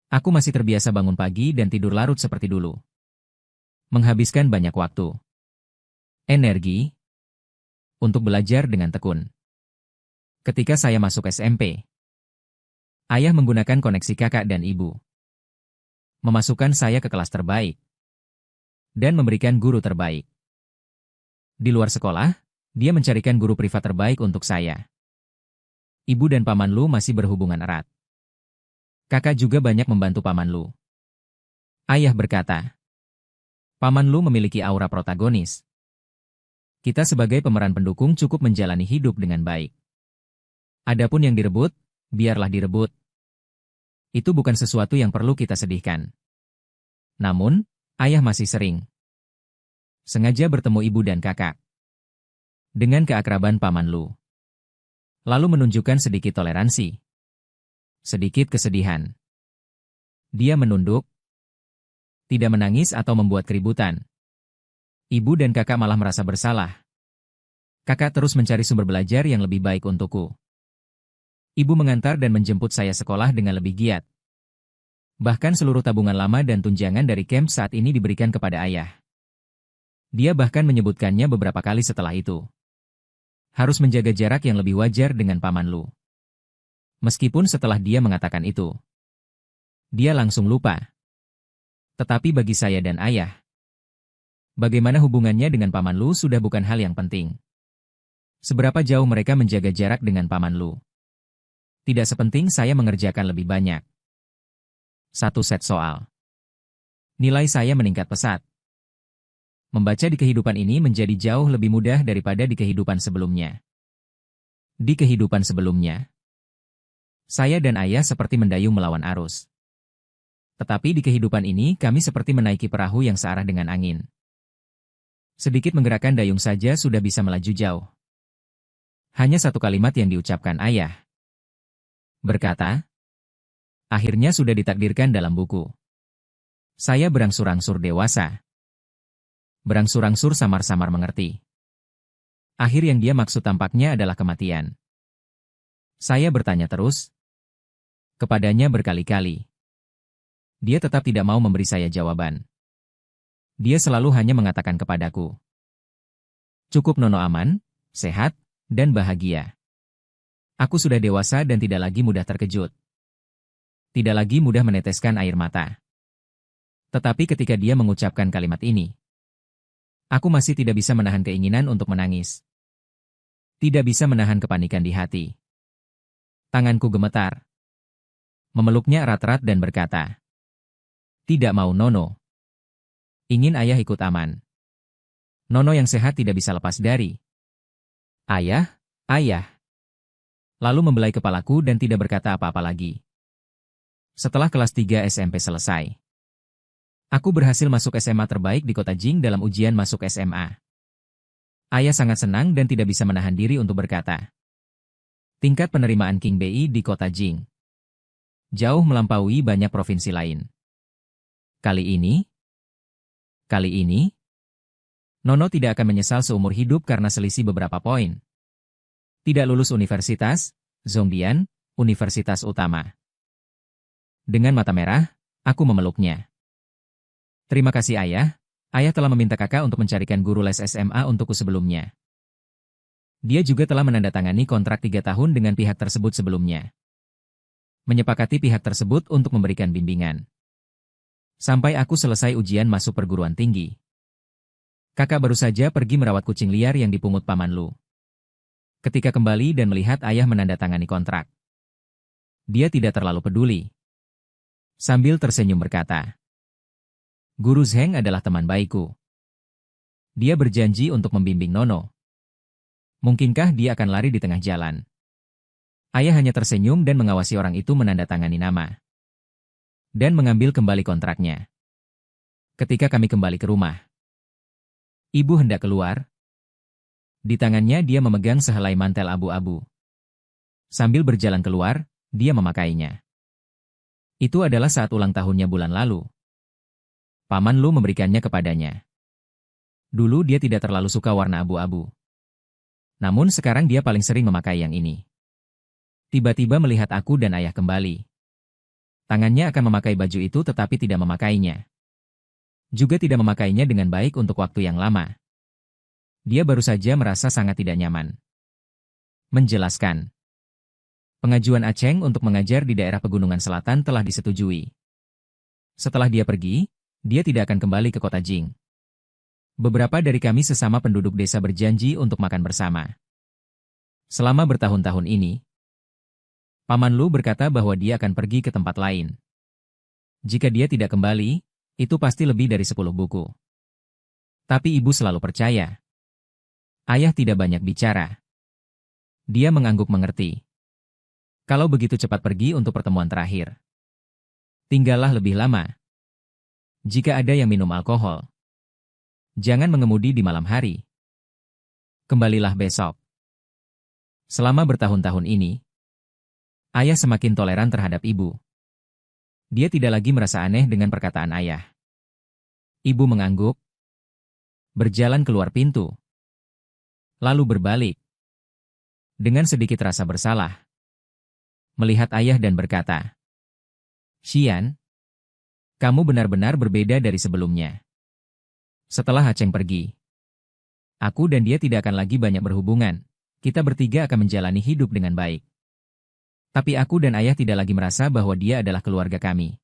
aku masih terbiasa bangun pagi dan tidur larut seperti dulu. Menghabiskan banyak waktu, energi, untuk belajar dengan tekun. Ketika saya masuk SMP, ayah menggunakan koneksi kakak dan ibu, memasukkan saya ke kelas terbaik, dan memberikan guru terbaik. Di luar sekolah, dia mencarikan guru privat terbaik untuk saya. Ibu dan Paman Lu masih berhubungan erat. Kakak juga banyak membantu Paman Lu. Ayah berkata, Paman Lu memiliki aura protagonis. Kita sebagai pemeran pendukung cukup menjalani hidup dengan baik. Adapun yang direbut, biarlah direbut. Itu bukan sesuatu yang perlu kita sedihkan. Namun, ayah masih sering sengaja bertemu ibu dan kakak dengan keakraban Paman Lu. Lalu menunjukkan sedikit toleransi, sedikit kesedihan. Dia menunduk, tidak menangis atau membuat keributan. Ibu dan kakak malah merasa bersalah. Kakak terus mencari sumber belajar yang lebih baik untukku. Ibu mengantar dan menjemput saya sekolah dengan lebih giat. Bahkan seluruh tabungan lama dan tunjangan dari camp saat ini diberikan kepada ayah. Dia bahkan menyebutkannya beberapa kali setelah itu. Harus menjaga jarak yang lebih wajar dengan Paman Lu. Meskipun setelah dia mengatakan itu, dia langsung lupa. Tetapi bagi saya dan ayah, bagaimana hubungannya dengan Paman Lu sudah bukan hal yang penting. Seberapa jauh mereka menjaga jarak dengan Paman Lu, tidak sepenting saya mengerjakan lebih banyak. Satu set soal. Nilai saya meningkat pesat. Membaca di kehidupan ini menjadi jauh lebih mudah daripada di kehidupan sebelumnya. Di kehidupan sebelumnya, saya dan ayah seperti mendayung melawan arus. Tetapi di kehidupan ini kami seperti menaiki perahu yang searah dengan angin. Sedikit menggerakkan dayung saja sudah bisa melaju jauh. Hanya satu kalimat yang diucapkan ayah. Berkata, akhirnya sudah ditakdirkan dalam buku. Saya berangsur-angsur dewasa. Berangsur-angsur samar-samar mengerti. Akhir yang dia maksud tampaknya adalah kematian. Saya bertanya terus kepadanya berkali-kali. Dia tetap tidak mau memberi saya jawaban. Dia selalu hanya mengatakan kepadaku, cukup Nono aman, sehat, dan bahagia. Aku sudah dewasa dan tidak lagi mudah terkejut. Tidak lagi mudah meneteskan air mata. Tetapi ketika dia mengucapkan kalimat ini, aku masih tidak bisa menahan keinginan untuk menangis. Tidak bisa menahan kepanikan di hati. Tanganku gemetar. Memeluknya erat-erat dan berkata, tidak mau Nono. Ingin ayah ikut aman. Nono yang sehat tidak bisa lepas dari ayah, ayah. Lalu membelai kepalaku dan tidak berkata apa-apa lagi. Setelah kelas 3 SMP selesai, aku berhasil masuk SMA terbaik di kota Jing dalam ujian masuk SMA. Ayah sangat senang dan tidak bisa menahan diri untuk berkata, tingkat penerimaan King BI di kota Jing jauh melampaui banyak provinsi lain. Kali ini, Nono tidak akan menyesal seumur hidup karena selisih beberapa poin. Tidak lulus universitas, Zhongdian, universitas utama. Dengan mata merah, aku memeluknya. Terima kasih ayah, ayah telah meminta kakak untuk mencarikan guru les SMA untukku sebelumnya. Dia juga telah menandatangani kontrak 3 tahun dengan pihak tersebut sebelumnya. Menyepakati pihak tersebut untuk memberikan bimbingan. Sampai aku selesai ujian masuk perguruan tinggi. Kakak baru saja pergi merawat kucing liar yang dipungut Paman Lu. Ketika kembali dan melihat ayah menandatangani kontrak, dia tidak terlalu peduli. Sambil tersenyum berkata, Guru Zheng adalah teman baikku. Dia berjanji untuk membimbing Nono. Mungkinkah dia akan lari di tengah jalan? Ayah hanya tersenyum dan mengawasi orang itu menandatangani nama. Dan mengambil kembali kontraknya. Ketika kami kembali ke rumah, ibu hendak keluar. Di tangannya dia memegang sehelai mantel abu-abu. Sambil berjalan keluar, dia memakainya. Itu adalah saat ulang tahunnya bulan lalu. Paman Lu memberikannya kepadanya. Dulu dia tidak terlalu suka warna abu-abu. Namun sekarang dia paling sering memakai yang ini. Tiba-tiba melihat aku dan ayah kembali. Tangannya akan memakai baju itu tetapi tidak memakainya. Juga tidak memakainya dengan baik untuk waktu yang lama. Dia baru saja merasa sangat tidak nyaman. Menjelaskan. Pengajuan Aceng untuk mengajar di daerah pegunungan selatan telah disetujui. Setelah dia pergi, dia tidak akan kembali ke kota Jing. Beberapa dari kami sesama penduduk desa berjanji untuk makan bersama. Selama bertahun-tahun ini, Paman Lu berkata bahwa dia akan pergi ke tempat lain. Jika dia tidak kembali, itu pasti lebih dari 10 buku. Tapi ibu selalu percaya. Ayah tidak banyak bicara. Dia mengangguk mengerti. Kalau begitu cepat pergi untuk pertemuan terakhir, tinggallah lebih lama. Jika ada yang minum alkohol, jangan mengemudi di malam hari. Kembalilah besok. Selama bertahun-tahun ini, ayah semakin toleran terhadap ibu. Dia tidak lagi merasa aneh dengan perkataan ayah. Ibu mengangguk, berjalan keluar pintu, lalu berbalik. Dengan sedikit rasa bersalah, melihat ayah dan berkata, Xian, kamu benar-benar berbeda dari sebelumnya. Setelah Aceng pergi, aku dan dia tidak akan lagi banyak berhubungan. Kita bertiga akan menjalani hidup dengan baik. Tapi aku dan ayah tidak lagi merasa bahwa dia adalah keluarga kami.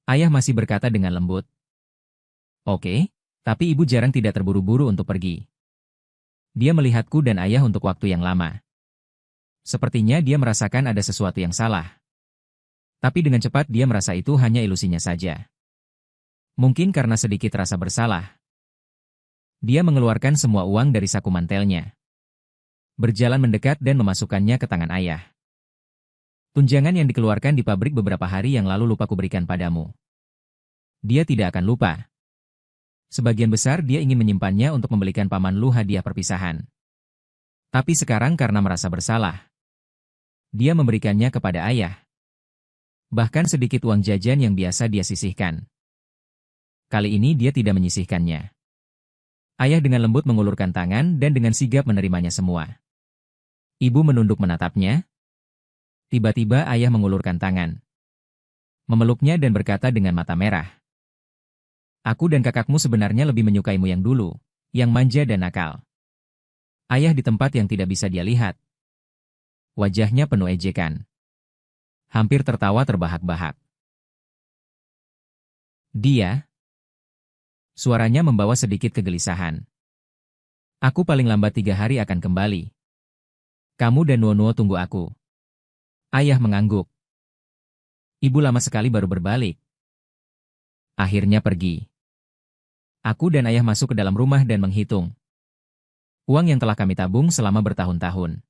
Ayah masih berkata dengan lembut, Oke, tapi ibu jarang tidak terburu-buru untuk pergi. Dia melihatku dan ayah untuk waktu yang lama. Sepertinya dia merasakan ada sesuatu yang salah. Tapi dengan cepat dia merasa itu hanya ilusinya saja. Mungkin karena sedikit rasa bersalah. Dia mengeluarkan semua uang dari saku mantelnya. Berjalan mendekat dan memasukkannya ke tangan ayah. Tunjangan yang dikeluarkan di pabrik beberapa hari yang lalu lupa kuberikan padamu. Dia tidak akan lupa. Sebagian besar dia ingin menyimpannya untuk membelikan Paman Lu hadiah perpisahan. Tapi sekarang karena merasa bersalah, dia memberikannya kepada ayah. Bahkan sedikit uang jajan yang biasa dia sisihkan. Kali ini dia tidak menyisihkannya. Ayah dengan lembut mengulurkan tangan dan dengan sigap menerimanya semua. Ibu menunduk menatapnya. Tiba-tiba ayah mengulurkan tangan, memeluknya dan berkata dengan mata merah. Aku dan kakakmu sebenarnya lebih menyukaimu yang dulu, yang manja dan nakal. Ayah di tempat yang tidak bisa dia lihat. Wajahnya penuh ejekan. Hampir tertawa terbahak-bahak. Dia, suaranya membawa sedikit kegelisahan. Aku paling lambat 3 hari akan kembali. Kamu dan Nuo-Nuo tunggu aku. Ayah mengangguk. Ibu lama sekali baru berbalik. Akhirnya pergi. Aku dan ayah masuk ke dalam rumah dan menghitung uang yang telah kami tabung selama bertahun-tahun.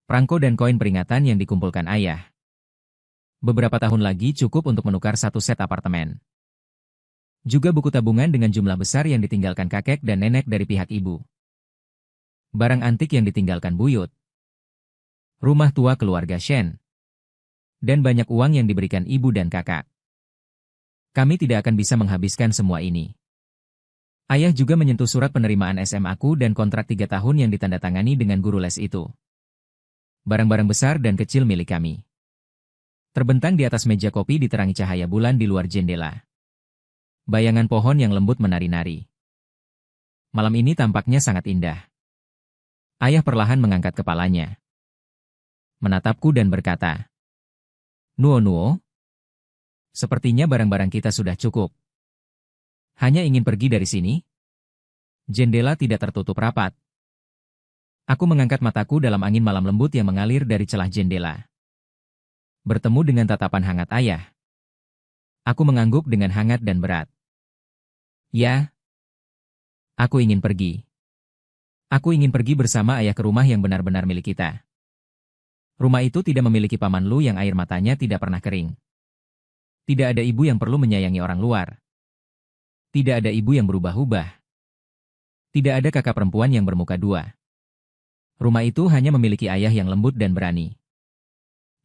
Perangko dan koin peringatan yang dikumpulkan ayah. Beberapa tahun lagi cukup untuk menukar 1 set apartemen. Juga buku tabungan dengan jumlah besar yang ditinggalkan kakek dan nenek dari pihak ibu. Barang antik yang ditinggalkan buyut. Rumah tua keluarga Shen. Dan banyak uang yang diberikan ibu dan kakak. Kami tidak akan bisa menghabiskan semua ini. Ayah juga menyentuh surat penerimaan SM aku dan kontrak 3 tahun yang ditandatangani dengan guru les itu. Barang-barang besar dan kecil milik kami. Terbentang di atas meja kopi diterangi cahaya bulan di luar jendela. Bayangan pohon yang lembut menari-nari. Malam ini tampaknya sangat indah. Ayah perlahan mengangkat kepalanya. Menatapku dan berkata, Nuo-Nuo, sepertinya barang-barang kita sudah cukup. Hanya ingin pergi dari sini? Jendela tidak tertutup rapat. Aku mengangkat mataku dalam angin malam lembut yang mengalir dari celah jendela. Bertemu dengan tatapan hangat ayah, Aku mengangguk dengan hangat dan berat. Ya, aku ingin pergi. Aku ingin pergi bersama ayah ke rumah yang benar-benar milik kita. Rumah itu tidak memiliki paman Lu yang air matanya tidak pernah kering. Tidak ada ibu yang perlu menyayangi orang luar. Tidak ada ibu yang berubah-ubah. Tidak ada kakak perempuan yang bermuka dua. Rumah itu hanya memiliki ayah yang lembut dan berani.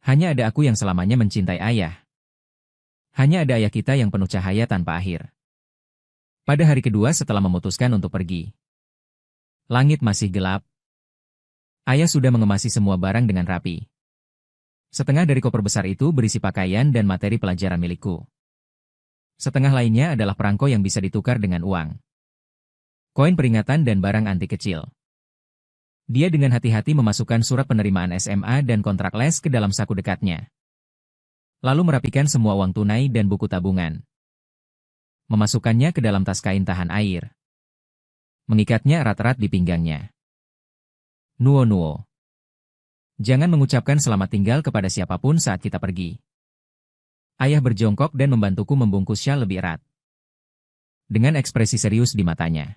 Hanya ada aku yang selamanya mencintai ayah. Hanya ada ayah kita yang penuh cahaya tanpa akhir. Pada hari kedua setelah memutuskan untuk pergi. Langit masih gelap. Ayah sudah mengemasi semua barang dengan rapi. Setengah dari koper besar itu berisi pakaian dan materi pelajaran milikku. Setengah lainnya adalah perangko yang bisa ditukar dengan uang. Koin peringatan dan barang antik kecil. Dia dengan hati-hati memasukkan surat penerimaan SMA dan kontrak les ke dalam saku dekatnya. Lalu merapikan semua uang tunai dan buku tabungan. Memasukkannya ke dalam tas kain tahan air. Mengikatnya erat-erat di pinggangnya. Nuo. Jangan mengucapkan selamat tinggal kepada siapapun saat kita pergi. Ayah berjongkok dan membantuku membungkus syal lebih erat. Dengan ekspresi serius di matanya.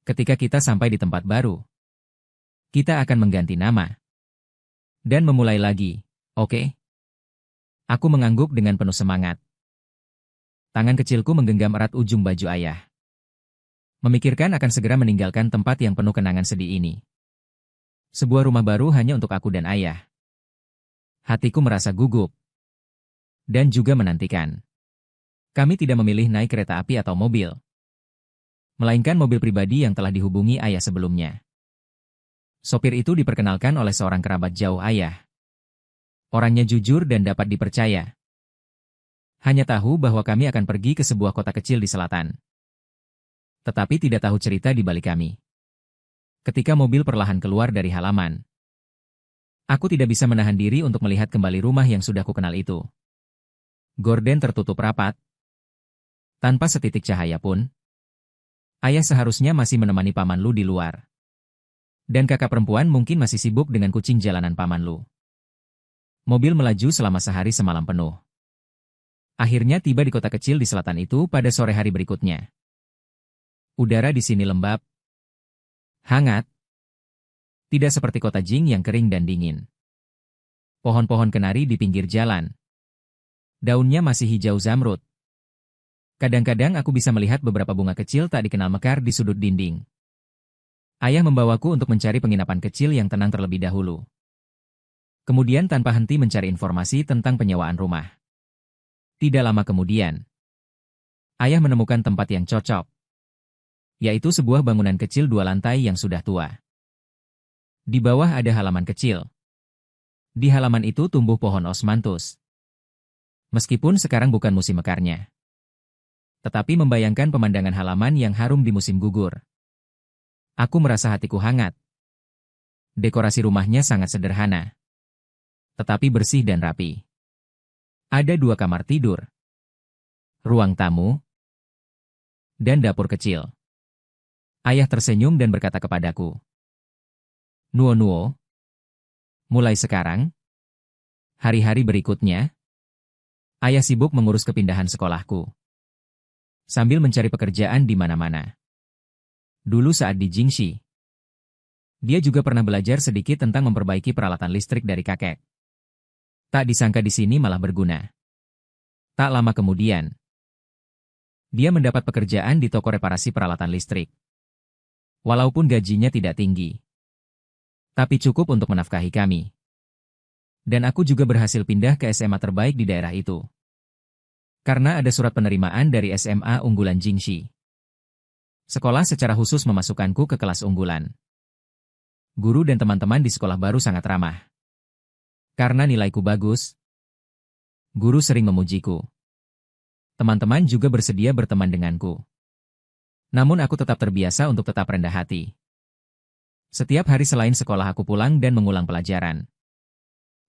Ketika kita sampai di tempat baru, kita akan mengganti nama. Dan memulai lagi, oke? Aku mengangguk dengan penuh semangat. Tangan kecilku menggenggam erat ujung baju ayah. Memikirkan akan segera meninggalkan tempat yang penuh kenangan sedih ini. Sebuah rumah baru hanya untuk aku dan ayah. Hatiku merasa gugup. Dan juga menantikan. Kami tidak memilih naik kereta api atau mobil. Melainkan mobil pribadi yang telah dihubungi ayah sebelumnya. Sopir itu diperkenalkan oleh seorang kerabat jauh ayah. Orangnya jujur dan dapat dipercaya. Hanya tahu bahwa kami akan pergi ke sebuah kota kecil di selatan. Tetapi tidak tahu cerita di balik kami. Ketika mobil perlahan keluar dari halaman, aku tidak bisa menahan diri untuk melihat kembali rumah yang sudah kukenal itu. Gorden tertutup rapat. Tanpa setitik cahaya pun. Ayah seharusnya masih menemani Paman Lu di luar. Dan kakak perempuan mungkin masih sibuk dengan kucing jalanan Paman Lu. Mobil melaju selama sehari semalam penuh. Akhirnya tiba di kota kecil di selatan itu pada sore hari berikutnya. Udara di sini lembab. Hangat. Tidak seperti kota Jing yang kering dan dingin. Pohon-pohon kenari di pinggir jalan. Daunnya masih hijau zamrud. Kadang-kadang aku bisa melihat beberapa bunga kecil tak dikenal mekar di sudut dinding. Ayah membawaku untuk mencari penginapan kecil yang tenang terlebih dahulu. Kemudian tanpa henti mencari informasi tentang penyewaan rumah. Tidak lama kemudian, ayah menemukan tempat yang cocok. Yaitu sebuah bangunan kecil 2 lantai yang sudah tua. Di bawah ada halaman kecil. Di halaman itu tumbuh pohon osmanthus. Meskipun sekarang bukan musim mekarnya. Tetapi membayangkan pemandangan halaman yang harum di musim gugur. Aku merasa hatiku hangat. Dekorasi rumahnya sangat sederhana. Tetapi bersih dan rapi. Ada 2 kamar tidur. Ruang tamu. Dan dapur kecil. Ayah tersenyum dan berkata kepadaku. Nuo. Mulai sekarang, hari-hari berikutnya, ayah sibuk mengurus kepindahan sekolahku. Sambil mencari pekerjaan di mana-mana. Dulu saat di Jingxi, dia juga pernah belajar sedikit tentang memperbaiki peralatan listrik dari kakek. Tak disangka di sini malah berguna. Tak lama kemudian, dia mendapat pekerjaan di toko reparasi peralatan listrik. Walaupun gajinya tidak tinggi. Tapi cukup untuk menafkahi kami. Dan aku juga berhasil pindah ke SMA terbaik di daerah itu. Karena ada surat penerimaan dari SMA unggulan Jingxi. Sekolah secara khusus memasukkanku ke kelas unggulan. Guru dan teman-teman di sekolah baru sangat ramah. Karena nilaiku bagus, guru sering memujiku. Teman-teman juga bersedia berteman denganku. Namun aku tetap terbiasa untuk tetap rendah hati. Setiap hari selain sekolah aku pulang dan mengulang pelajaran.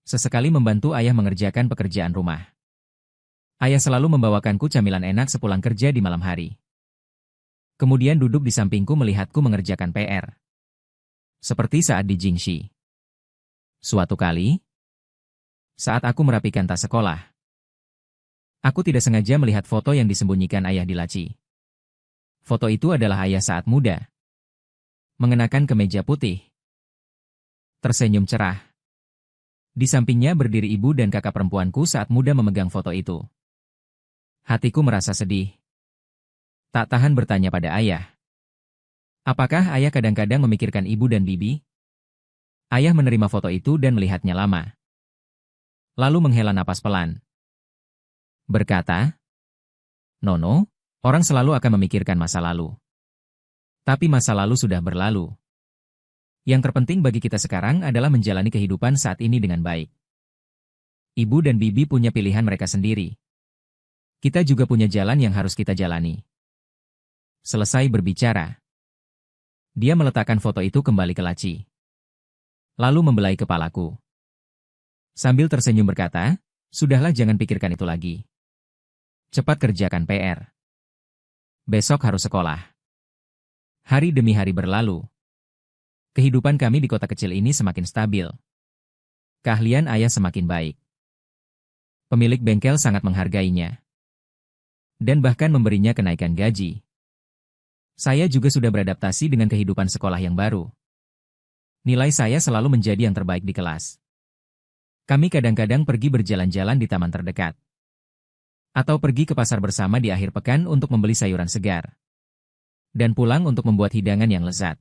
Sesekali membantu ayah mengerjakan pekerjaan rumah. Ayah selalu membawakanku camilan enak sepulang kerja di malam hari. Kemudian duduk di sampingku melihatku mengerjakan PR. Seperti saat di Jingxi. Suatu kali, saat aku merapikan tas sekolah, Aku tidak sengaja melihat foto yang disembunyikan ayah di laci. Foto itu adalah ayah saat muda. Mengenakan kemeja putih. Tersenyum cerah. Di sampingnya berdiri ibu dan kakak perempuanku saat muda memegang foto itu. Hatiku merasa sedih. Tak tahan bertanya pada ayah. Apakah ayah kadang-kadang memikirkan ibu dan bibi? Ayah menerima foto itu dan melihatnya lama. Lalu menghela napas pelan. Berkata, Nono, orang selalu akan memikirkan masa lalu. Tapi masa lalu sudah berlalu. Yang terpenting bagi kita sekarang adalah menjalani kehidupan saat ini dengan baik. Ibu dan bibi punya pilihan mereka sendiri. Kita juga punya jalan yang harus kita jalani. Selesai berbicara. Dia meletakkan foto itu kembali ke laci. Lalu membelai kepalaku. Sambil tersenyum berkata, sudahlah jangan pikirkan itu lagi. Cepat kerjakan PR. Besok harus sekolah. Hari demi hari berlalu. Kehidupan kami di kota kecil ini semakin stabil. Keahlian ayah semakin baik. Pemilik bengkel sangat menghargainya. Dan bahkan memberinya kenaikan gaji. Saya juga sudah beradaptasi dengan kehidupan sekolah yang baru. Nilai saya selalu menjadi yang terbaik di kelas. Kami kadang-kadang pergi berjalan-jalan di taman terdekat. Atau pergi ke pasar bersama di akhir pekan untuk membeli sayuran segar. Dan pulang untuk membuat hidangan yang lezat.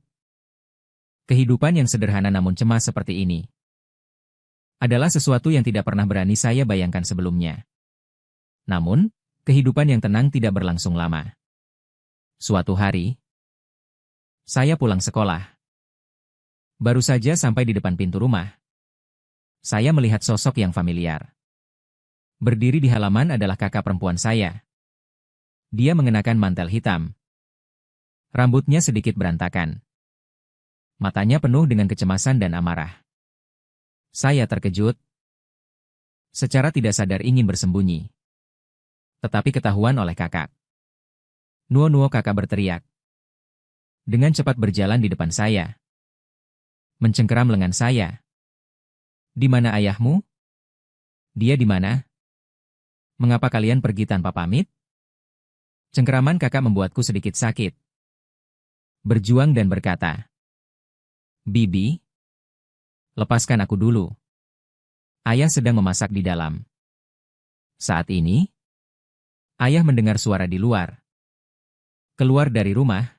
Kehidupan yang sederhana namun cemas seperti ini adalah sesuatu yang tidak pernah berani saya bayangkan sebelumnya. Namun, kehidupan yang tenang tidak berlangsung lama. Suatu hari, saya pulang sekolah. Baru saja sampai di depan pintu rumah. Saya melihat sosok yang familiar. Berdiri di halaman adalah kakak perempuan saya. Dia mengenakan mantel hitam. Rambutnya sedikit berantakan. Matanya penuh dengan kecemasan dan amarah. Saya terkejut. Secara tidak sadar ingin bersembunyi. Tetapi ketahuan oleh kakak. Nuo-nuo, kakak berteriak. Dengan cepat berjalan di depan saya. Mencengkeram lengan saya. Di mana ayahmu? Dia di mana? Mengapa kalian pergi tanpa pamit? Cengkeraman kakak membuatku sedikit sakit. Berjuang dan berkata, Bibi, lepaskan aku dulu. Ayah sedang memasak di dalam. Saat ini, ayah mendengar suara di luar. Keluar dari rumah.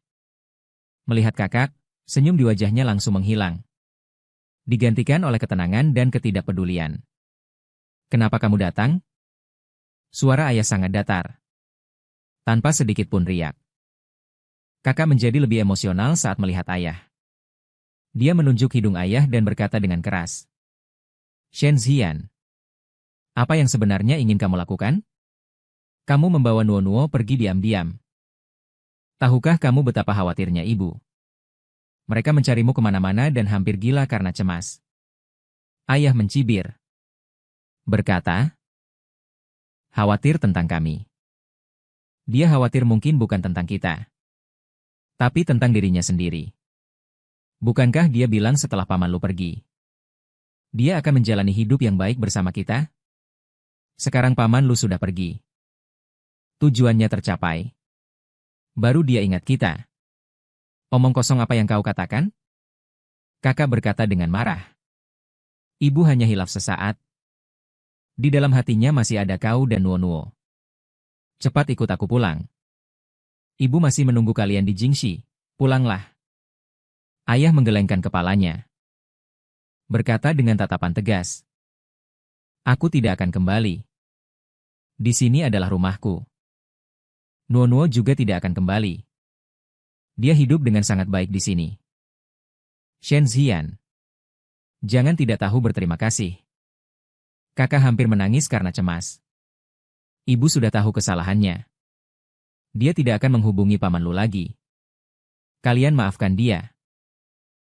Melihat kakak, senyum di wajahnya langsung menghilang. Digantikan oleh ketenangan dan ketidakpedulian. Kenapa kamu datang? Suara ayah sangat datar. Tanpa sedikit pun riak. Kakak menjadi lebih emosional saat melihat ayah. Dia menunjuk hidung ayah dan berkata dengan keras. Shen Zian, apa yang sebenarnya ingin kamu lakukan? Kamu membawa Nuo-nuo pergi diam-diam. Tahukah kamu betapa khawatirnya ibu? Mereka mencarimu kemana-mana dan hampir gila karena cemas. Ayah mencibir. Berkata, khawatir tentang kami. Dia khawatir mungkin bukan tentang kita. Tapi tentang dirinya sendiri. Bukankah dia bilang setelah paman lu pergi? Dia akan menjalani hidup yang baik bersama kita? Sekarang paman lu sudah pergi. Tujuannya tercapai. Baru dia ingat kita. Omong kosong apa yang kau katakan? Kakak berkata dengan marah. Ibu hanya hilaf sesaat. Di dalam hatinya masih ada kau dan Nuo-nuo. Cepat ikut aku pulang. Ibu masih menunggu kalian di Jingxi. Pulanglah. Ayah menggelengkan kepalanya. Berkata dengan tatapan tegas. Aku tidak akan kembali. Di sini adalah rumahku. Nuo-nuo juga tidak akan kembali. Dia hidup dengan sangat baik di sini. Shen Zian. Jangan tidak tahu berterima kasih. Kakak hampir menangis karena cemas. Ibu sudah tahu kesalahannya. Dia tidak akan menghubungi paman lu lagi. Kalian maafkan dia.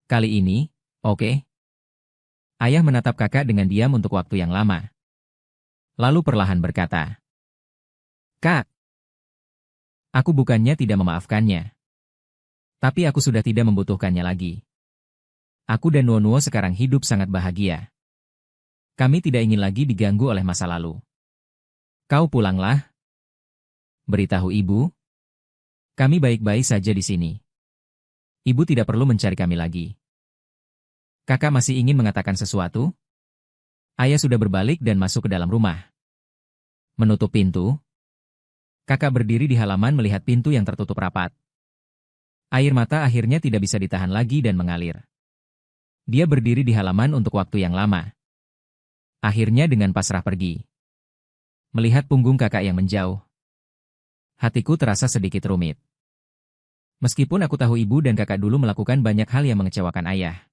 Kali ini, oke? Ayah menatap kakak dengan diam untuk waktu yang lama. Lalu perlahan berkata, Kak, aku bukannya tidak memaafkannya. Tapi aku sudah tidak membutuhkannya lagi. Aku dan Nuo-nuo sekarang hidup sangat bahagia. Kami tidak ingin lagi diganggu oleh masa lalu. Kau pulanglah, beritahu ibu. Kami baik-baik saja di sini. Ibu tidak perlu mencari kami lagi. Kakak masih ingin mengatakan sesuatu? Ayah sudah berbalik dan masuk ke dalam rumah. Menutup pintu. Kakak berdiri di halaman melihat pintu yang tertutup rapat. Air mata akhirnya tidak bisa ditahan lagi dan mengalir. Dia berdiri di halaman untuk waktu yang lama. Akhirnya dengan pasrah pergi. Melihat punggung kakak yang menjauh, hatiku terasa sedikit rumit. Meskipun aku tahu ibu dan kakak dulu melakukan banyak hal yang mengecewakan ayah.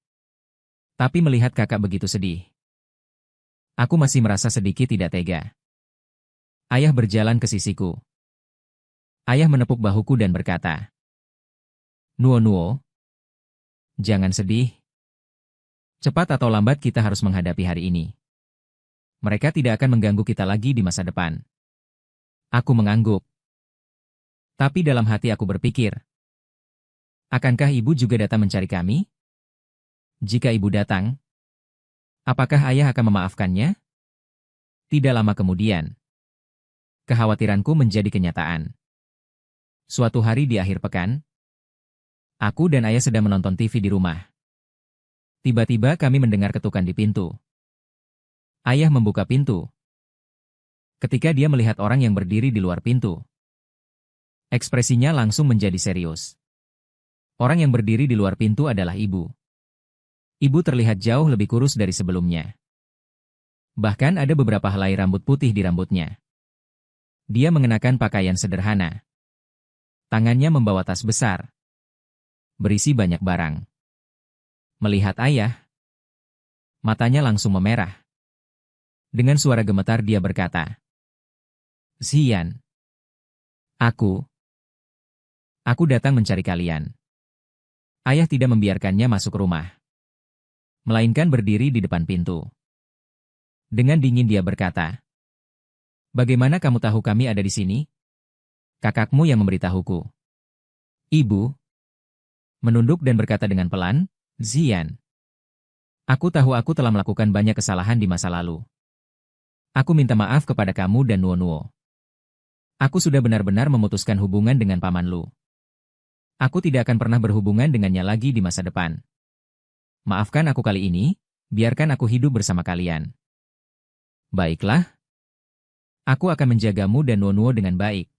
Tapi melihat kakak begitu sedih, aku masih merasa sedikit tidak tega. Ayah berjalan ke sisiku. Ayah menepuk bahuku dan berkata, "Nuo-nuo, jangan sedih. Cepat atau lambat kita harus menghadapi hari ini. Mereka tidak akan mengganggu kita lagi di masa depan." Aku mengangguk. Tapi dalam hati aku berpikir, akankah ibu juga datang mencari kami? Jika ibu datang, apakah ayah akan memaafkannya? Tidak lama kemudian, kekhawatiranku menjadi kenyataan. Suatu hari di akhir pekan, aku dan ayah sedang menonton TV di rumah. Tiba-tiba kami mendengar ketukan di pintu. Ayah membuka pintu. Ketika dia melihat orang yang berdiri di luar pintu, ekspresinya langsung menjadi serius. Orang yang berdiri di luar pintu adalah ibu. Ibu terlihat jauh lebih kurus dari sebelumnya. Bahkan ada beberapa helai rambut putih di rambutnya. Dia mengenakan pakaian sederhana. Tangannya membawa tas besar, berisi banyak barang. Melihat ayah, matanya langsung memerah. Dengan suara gemetar dia berkata, "Xian, aku datang mencari kalian." Ayah tidak membiarkannya masuk rumah, melainkan berdiri di depan pintu. Dengan dingin dia berkata, "Bagaimana kamu tahu kami ada di sini?" "Kakakmu yang memberitahuku." Ibu menunduk dan berkata dengan pelan, "Xian, aku tahu aku telah melakukan banyak kesalahan di masa lalu. Aku minta maaf kepada kamu dan Nuo-nuo. Aku sudah benar-benar memutuskan hubungan dengan Paman Lu. Aku tidak akan pernah berhubungan dengannya lagi di masa depan. Maafkan aku kali ini, biarkan aku hidup bersama kalian." "Baiklah. Aku akan menjagamu dan Nuo-nuo dengan baik.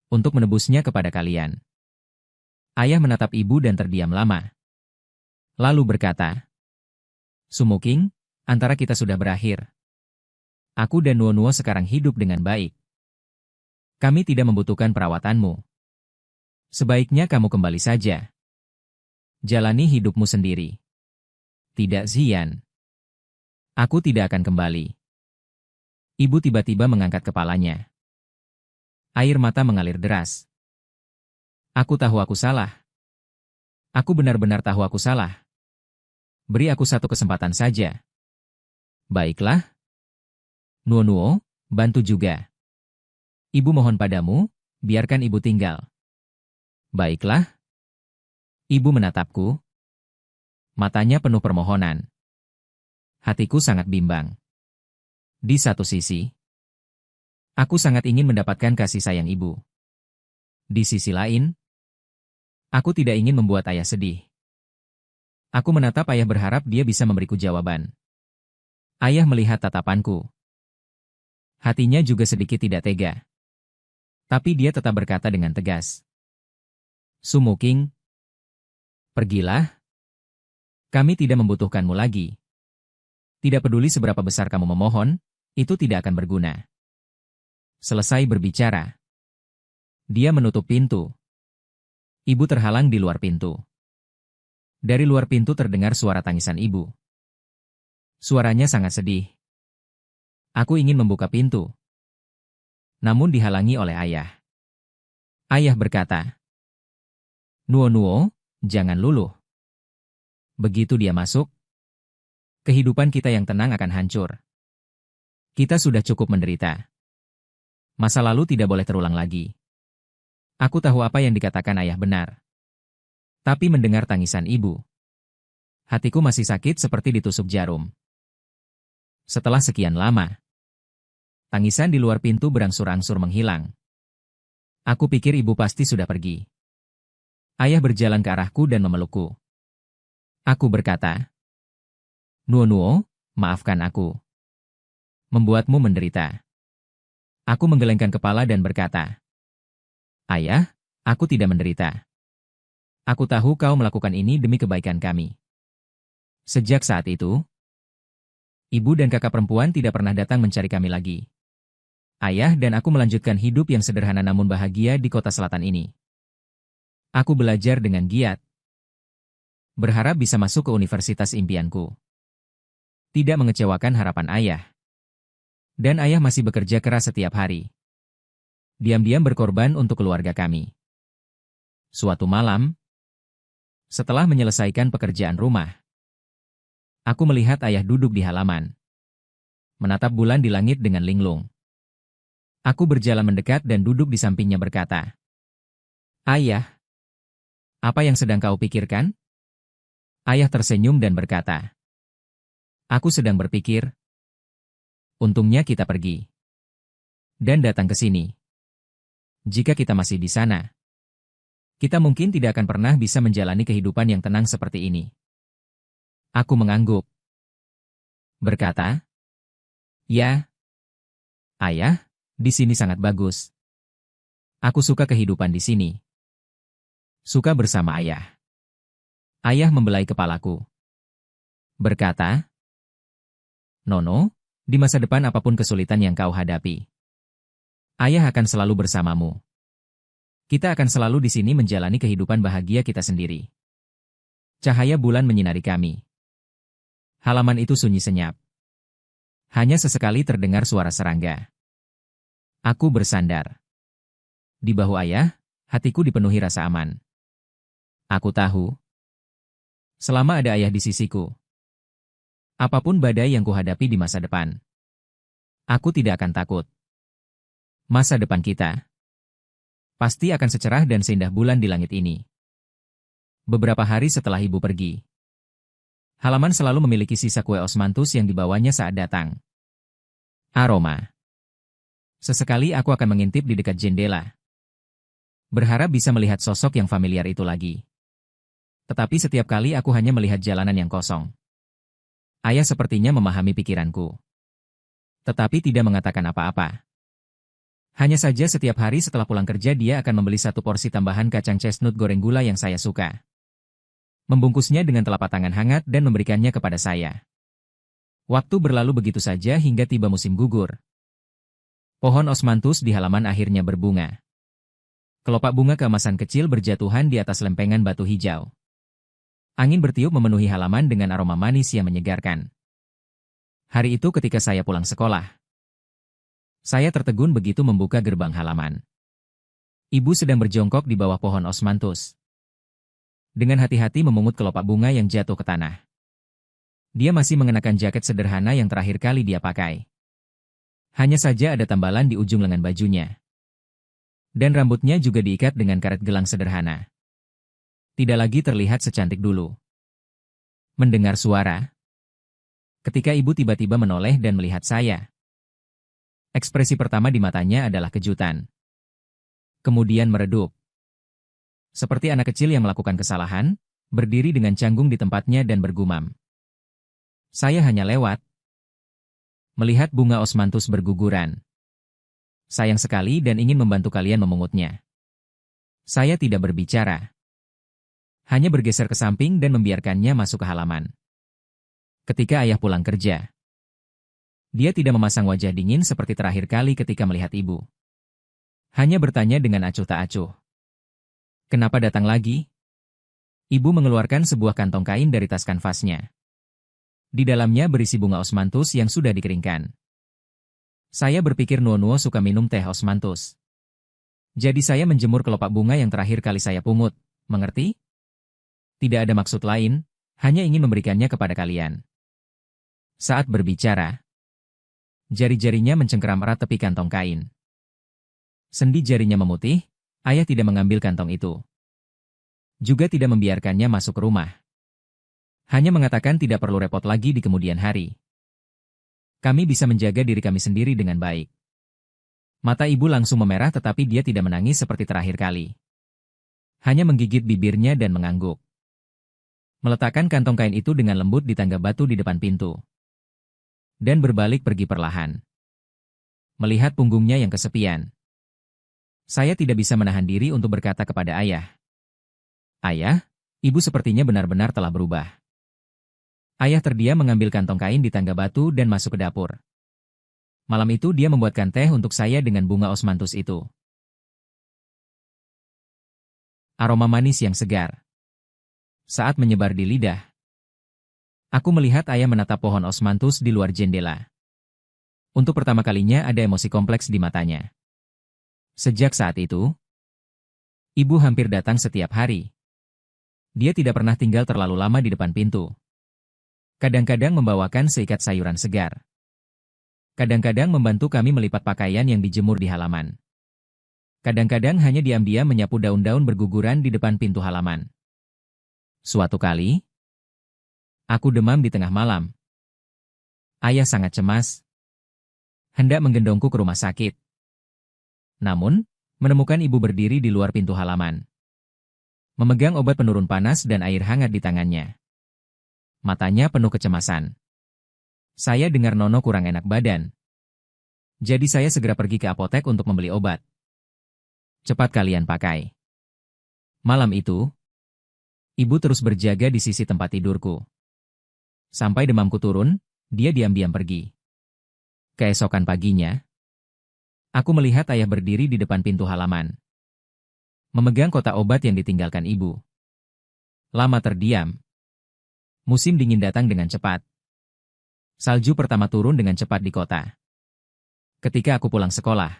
Untuk menebusnya kepada kalian." Ayah menatap ibu dan terdiam lama. Lalu berkata, "Sumuking, antara kita sudah berakhir. Aku dan Nuo-nuo sekarang hidup dengan baik. Kami tidak membutuhkan perawatanmu. Sebaiknya kamu kembali saja. Jalani hidupmu sendiri." "Tidak, Xian. Aku tidak akan kembali." Ibu tiba-tiba mengangkat kepalanya. Air mata mengalir deras. "Aku tahu aku salah. Aku benar-benar tahu aku salah. Beri aku satu kesempatan saja." "Baiklah. Nuo-nuo, bantu juga. Ibu mohon padamu, biarkan ibu tinggal." "Baiklah." Ibu menatapku. Matanya penuh permohonan. Hatiku sangat bimbang. Di satu sisi, aku sangat ingin mendapatkan kasih sayang ibu. Di sisi lain, aku tidak ingin membuat ayah sedih. Aku menatap ayah berharap dia bisa memberiku jawaban. Ayah melihat tatapanku. Hatinya juga sedikit tidak tega. Tapi dia tetap berkata dengan tegas, "Sumuking, pergilah. Kami tidak membutuhkanmu lagi. Tidak peduli seberapa besar kamu memohon, itu tidak akan berguna." Selesai berbicara, dia menutup pintu. Ibu terhalang di luar pintu. Dari luar pintu terdengar suara tangisan ibu. Suaranya sangat sedih. Aku ingin membuka pintu, namun dihalangi oleh ayah. Ayah berkata, "Nuo-nuo, jangan luluh." Begitu dia masuk, kehidupan kita yang tenang akan hancur. Kita sudah cukup menderita. Masa lalu tidak boleh terulang lagi. Aku tahu apa yang dikatakan ayah benar. Tapi mendengar tangisan ibu, hatiku masih sakit seperti ditusuk jarum. Setelah sekian lama, Tangisan di luar pintu berangsur-angsur menghilang. Aku pikir ibu pasti sudah pergi. Ayah berjalan ke arahku dan memelukku. Aku berkata, "Nuo, maafkan aku. Membuatmu menderita." Aku menggelengkan kepala dan berkata, "Ayah, aku tidak menderita. Aku tahu kau melakukan ini demi kebaikan kami." Sejak saat itu, ibu dan kakak perempuan tidak pernah datang mencari kami lagi. Ayah dan aku melanjutkan hidup yang sederhana namun bahagia di kota selatan ini. Aku belajar dengan giat, berharap bisa masuk ke universitas impianku. Tidak mengecewakan harapan ayah. Dan ayah masih bekerja keras setiap hari. Diam-diam berkorban untuk keluarga kami. Suatu malam, setelah menyelesaikan pekerjaan rumah, aku melihat ayah duduk di halaman, menatap bulan di langit dengan linglung. Aku berjalan mendekat dan duduk di sampingnya berkata, "Ayah, apa yang sedang kau pikirkan?" Ayah tersenyum dan berkata, "Aku sedang berpikir, untungnya kita pergi dan datang ke sini. Jika kita masih di sana, kita mungkin tidak akan pernah bisa menjalani kehidupan yang tenang seperti ini." Aku mengangguk, berkata, "Ya, ayah, di sini sangat bagus. Aku suka kehidupan di sini. Suka bersama ayah." Ayah membelai kepalaku, berkata, "Nono, di masa depan apapun kesulitan yang kau hadapi, ayah akan selalu bersamamu. Kita akan selalu di sini menjalani kehidupan bahagia kita sendiri." Cahaya bulan menyinari kami. Halaman itu sunyi senyap. Hanya sesekali terdengar suara serangga. Aku bersandar di bahu ayah, hatiku dipenuhi rasa aman. Aku tahu, selama ada ayah di sisiku, apapun badai yang kuhadapi di masa depan, aku tidak akan takut. Masa depan kita pasti akan secerah dan seindah bulan di langit ini. Beberapa hari setelah ibu pergi, halaman selalu memiliki sisa kue osmanthus yang dibawanya saat datang. Aroma. Sesekali aku akan mengintip di dekat jendela, berharap bisa melihat sosok yang familiar itu lagi. Tetapi setiap kali aku hanya melihat jalanan yang kosong. Ayah sepertinya memahami pikiranku, tetapi tidak mengatakan apa-apa. Hanya saja setiap hari setelah pulang kerja dia akan membeli satu porsi tambahan kacang chestnut goreng gula yang saya suka. Membungkusnya dengan telapak tangan hangat dan memberikannya kepada saya. Waktu berlalu begitu saja hingga tiba musim gugur. Pohon osmanthus di halaman akhirnya berbunga. Kelopak bunga keemasan kecil berjatuhan di atas lempengan batu hijau. Angin bertiup memenuhi halaman dengan aroma manis yang menyegarkan. Hari itu ketika saya pulang sekolah, saya tertegun begitu membuka gerbang halaman. Ibu sedang berjongkok di bawah pohon osmanthus. Dengan hati-hati memungut kelopak bunga yang jatuh ke tanah. Dia masih mengenakan jaket sederhana yang terakhir kali dia pakai. Hanya saja ada tambalan di ujung lengan bajunya. Dan rambutnya juga diikat dengan karet gelang sederhana. Tidak lagi terlihat secantik dulu. Mendengar suara. Ketika ibu tiba-tiba menoleh dan melihat saya, ekspresi pertama di matanya adalah kejutan. Kemudian meredup. Seperti anak kecil yang melakukan kesalahan, berdiri dengan canggung di tempatnya dan bergumam. "Saya hanya lewat. Melihat bunga osmanthus berguguran. Sayang sekali dan ingin membantu kalian memungutnya." Saya tidak berbicara. Hanya bergeser ke samping dan membiarkannya masuk ke halaman. Ketika ayah pulang kerja, dia tidak memasang wajah dingin seperti terakhir kali ketika melihat ibu. Hanya bertanya dengan acuh tak acuh, "Kenapa datang lagi?" Ibu mengeluarkan sebuah kantong kain dari tas kanvasnya. Di dalamnya berisi bunga osmanthus yang sudah dikeringkan. Saya berpikir Nuo suka minum teh osmanthus. Jadi saya menjemur kelopak bunga yang terakhir kali saya pungut, mengerti? Tidak ada maksud lain, hanya ingin memberikannya kepada kalian. Saat berbicara, jari-jarinya mencengkeram erat tepi kantong kain. Sendi jarinya memutih, ayah tidak mengambil kantong itu. Juga tidak membiarkannya masuk ke rumah. Hanya mengatakan tidak perlu repot lagi di kemudian hari. Kami bisa menjaga diri kami sendiri dengan baik. Mata ibu langsung memerah tetapi dia tidak menangis seperti terakhir kali. Hanya menggigit bibirnya dan mengangguk. Meletakkan kantong kain itu dengan lembut di tangga batu di depan pintu. Dan berbalik pergi perlahan. Melihat punggungnya yang kesepian. Saya tidak bisa menahan diri untuk berkata kepada ayah. Ayah, ibu sepertinya benar-benar telah berubah. Ayah terdiam mengambil kantong kain di tangga batu dan masuk ke dapur. Malam itu dia membuatkan teh untuk saya dengan bunga osmanthus itu. Aroma manis yang segar. Saat menyebar di lidah. Aku melihat ayah menatap pohon osmanthus di luar jendela. Untuk pertama kalinya ada emosi kompleks di matanya. Sejak saat itu, ibu hampir datang setiap hari. Dia tidak pernah tinggal terlalu lama di depan pintu. Kadang-kadang membawakan seikat sayuran segar. Kadang-kadang membantu kami melipat pakaian yang dijemur di halaman. Kadang-kadang hanya diam-diam menyapu daun-daun berguguran di depan pintu halaman. Suatu kali, aku demam di tengah malam. Ayah sangat cemas. Hendak menggendongku ke rumah sakit. Namun, menemukan ibu berdiri di luar pintu halaman. Memegang obat penurun panas dan air hangat di tangannya. Matanya penuh kecemasan. Saya dengar Nono kurang enak badan. Jadi saya segera pergi ke apotek untuk membeli obat. Cepat kalian pakai. Malam itu, ibu terus berjaga di sisi tempat tidurku. Sampai demamku turun, dia diam-diam pergi. Keesokan paginya, aku melihat ayah berdiri di depan pintu halaman. Memegang kotak obat yang ditinggalkan ibu. Lama terdiam. Musim dingin datang dengan cepat. Salju pertama turun dengan cepat di kota. Ketika aku pulang sekolah,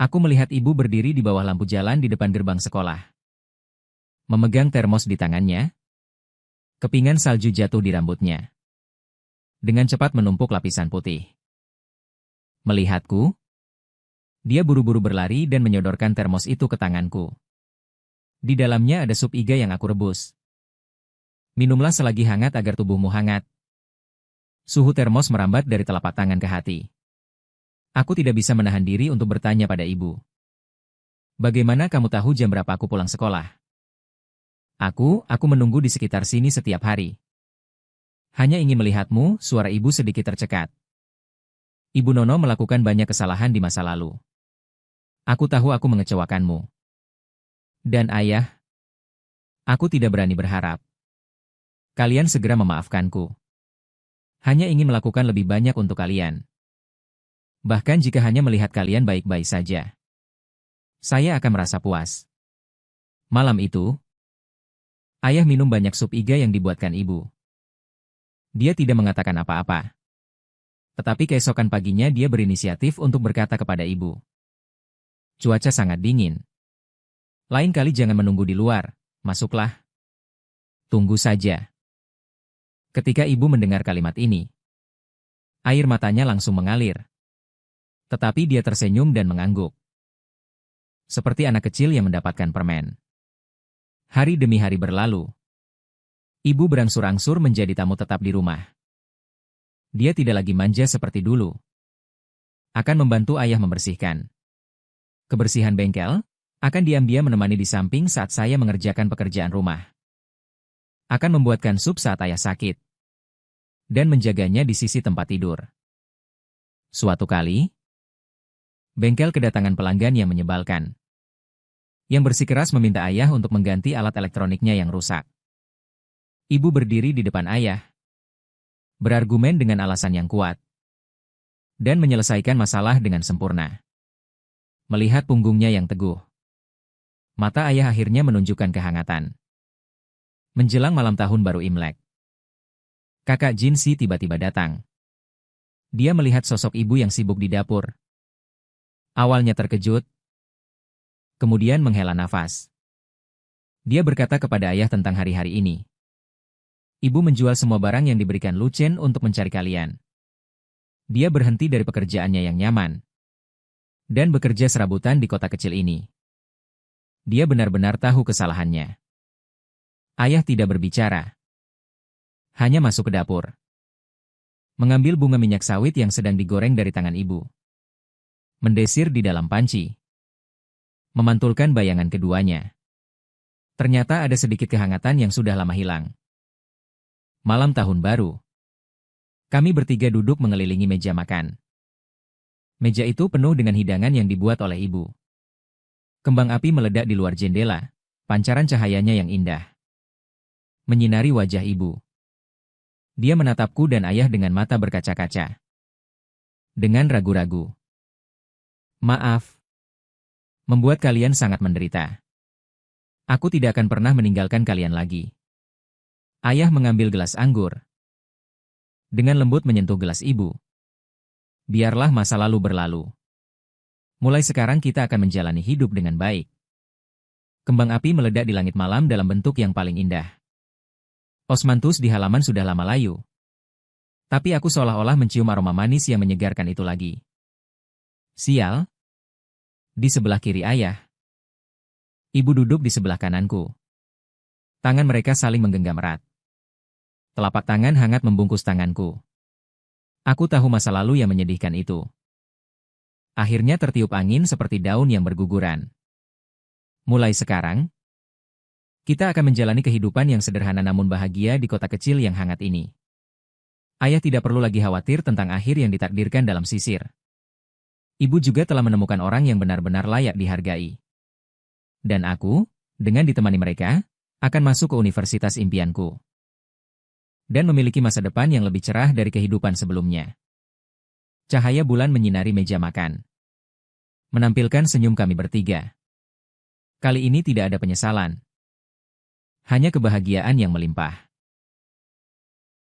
aku melihat ibu berdiri di bawah lampu jalan di depan gerbang sekolah. Memegang termos di tangannya, kepingan salju jatuh di rambutnya. Dengan cepat menumpuk lapisan putih. Melihatku, dia buru-buru berlari dan menyodorkan termos itu ke tanganku. Di dalamnya ada sup iga yang aku rebus. Minumlah selagi hangat agar tubuhmu hangat. Suhu termos merambat dari telapak tangan ke hati. Aku tidak bisa menahan diri untuk bertanya pada ibu. Bagaimana kamu tahu jam berapa aku pulang sekolah? Aku menunggu di sekitar sini setiap hari. Hanya ingin melihatmu, suara ibu sedikit tercekat. Ibu Nono melakukan banyak kesalahan di masa lalu. Aku tahu aku mengecewakanmu. Dan ayah, aku tidak berani berharap. Kalian segera memaafkanku. Hanya ingin melakukan lebih banyak untuk kalian. Bahkan jika hanya melihat kalian baik-baik saja. Saya akan merasa puas. Malam itu, ayah minum banyak sup iga yang dibuatkan ibu. Dia tidak mengatakan apa-apa. Tetapi keesokan paginya dia berinisiatif untuk berkata kepada ibu. Cuaca sangat dingin. Lain kali jangan menunggu di luar, masuklah. Tunggu saja. Ketika ibu mendengar kalimat ini, air matanya langsung mengalir. Tetapi dia tersenyum dan mengangguk. Seperti anak kecil yang mendapatkan permen. Hari demi hari berlalu. Ibu berangsur-angsur menjadi tamu tetap di rumah. Dia tidak lagi manja seperti dulu. Akan membantu ayah membersihkan. Kebersihan bengkel, akan diam-diam menemani di samping saat saya mengerjakan pekerjaan rumah. Akan membuatkan sup saat ayah sakit. Dan menjaganya di sisi tempat tidur. Suatu kali, bengkel kedatangan pelanggan yang menyebalkan. Yang bersikeras meminta ayah untuk mengganti alat elektroniknya yang rusak. Ibu berdiri di depan ayah. Berargumen dengan alasan yang kuat. Dan menyelesaikan masalah dengan sempurna. Melihat punggungnya yang teguh. Mata ayah akhirnya menunjukkan kehangatan. Menjelang malam tahun baru Imlek. Kakak Jinsi tiba-tiba datang. Dia melihat sosok ibu yang sibuk di dapur. Awalnya terkejut. Kemudian menghela nafas. Dia berkata kepada ayah tentang hari-hari ini. Ibu menjual semua barang yang diberikan Lucien untuk mencari kalian. Dia berhenti dari pekerjaannya yang nyaman. Dan bekerja serabutan di kota kecil ini. Dia benar-benar tahu kesalahannya. Ayah tidak berbicara. Hanya masuk ke dapur. Mengambil bunga minyak sawit yang sedang digoreng dari tangan ibu. mendesir di dalam panci, memantulkan bayangan keduanya. Ternyata ada sedikit kehangatan yang sudah lama hilang. Malam tahun baru. Kami bertiga duduk mengelilingi meja makan. Meja itu penuh dengan hidangan yang dibuat oleh ibu. Kembang api meledak di luar jendela, pancaran cahayanya yang indah menyinari wajah ibu. Dia menatapku dan ayah dengan mata berkaca-kaca. Dengan ragu-ragu. Maaf. Membuat kalian sangat menderita. Aku tidak akan pernah meninggalkan kalian lagi. Ayah mengambil gelas anggur. Dengan lembut menyentuh gelas ibu. Biarlah masa lalu berlalu. Mulai sekarang kita akan menjalani hidup dengan baik. Kembang api meledak di langit malam dalam bentuk yang paling indah. Osmanthus di halaman sudah lama layu. Tapi aku seolah-olah mencium aroma manis yang menyegarkan itu lagi. Sial. Di sebelah kiri ayah. Ibu duduk di sebelah kananku. Tangan mereka saling menggenggam erat. Telapak tangan hangat membungkus tanganku. Aku tahu masa lalu yang menyedihkan itu. Akhirnya tertiup angin seperti daun yang berguguran. Mulai sekarang, kita akan menjalani kehidupan yang sederhana namun bahagia di kota kecil yang hangat ini. Ayah tidak perlu lagi khawatir tentang akhir yang ditakdirkan dalam sisir. Ibu juga telah menemukan orang yang benar-benar layak dihargai. Dan aku, dengan ditemani mereka, akan masuk ke universitas impianku. Dan memiliki masa depan yang lebih cerah dari kehidupan sebelumnya. Cahaya bulan menyinari meja makan. Menampilkan senyum kami bertiga. Kali ini tidak ada penyesalan. Hanya kebahagiaan yang melimpah.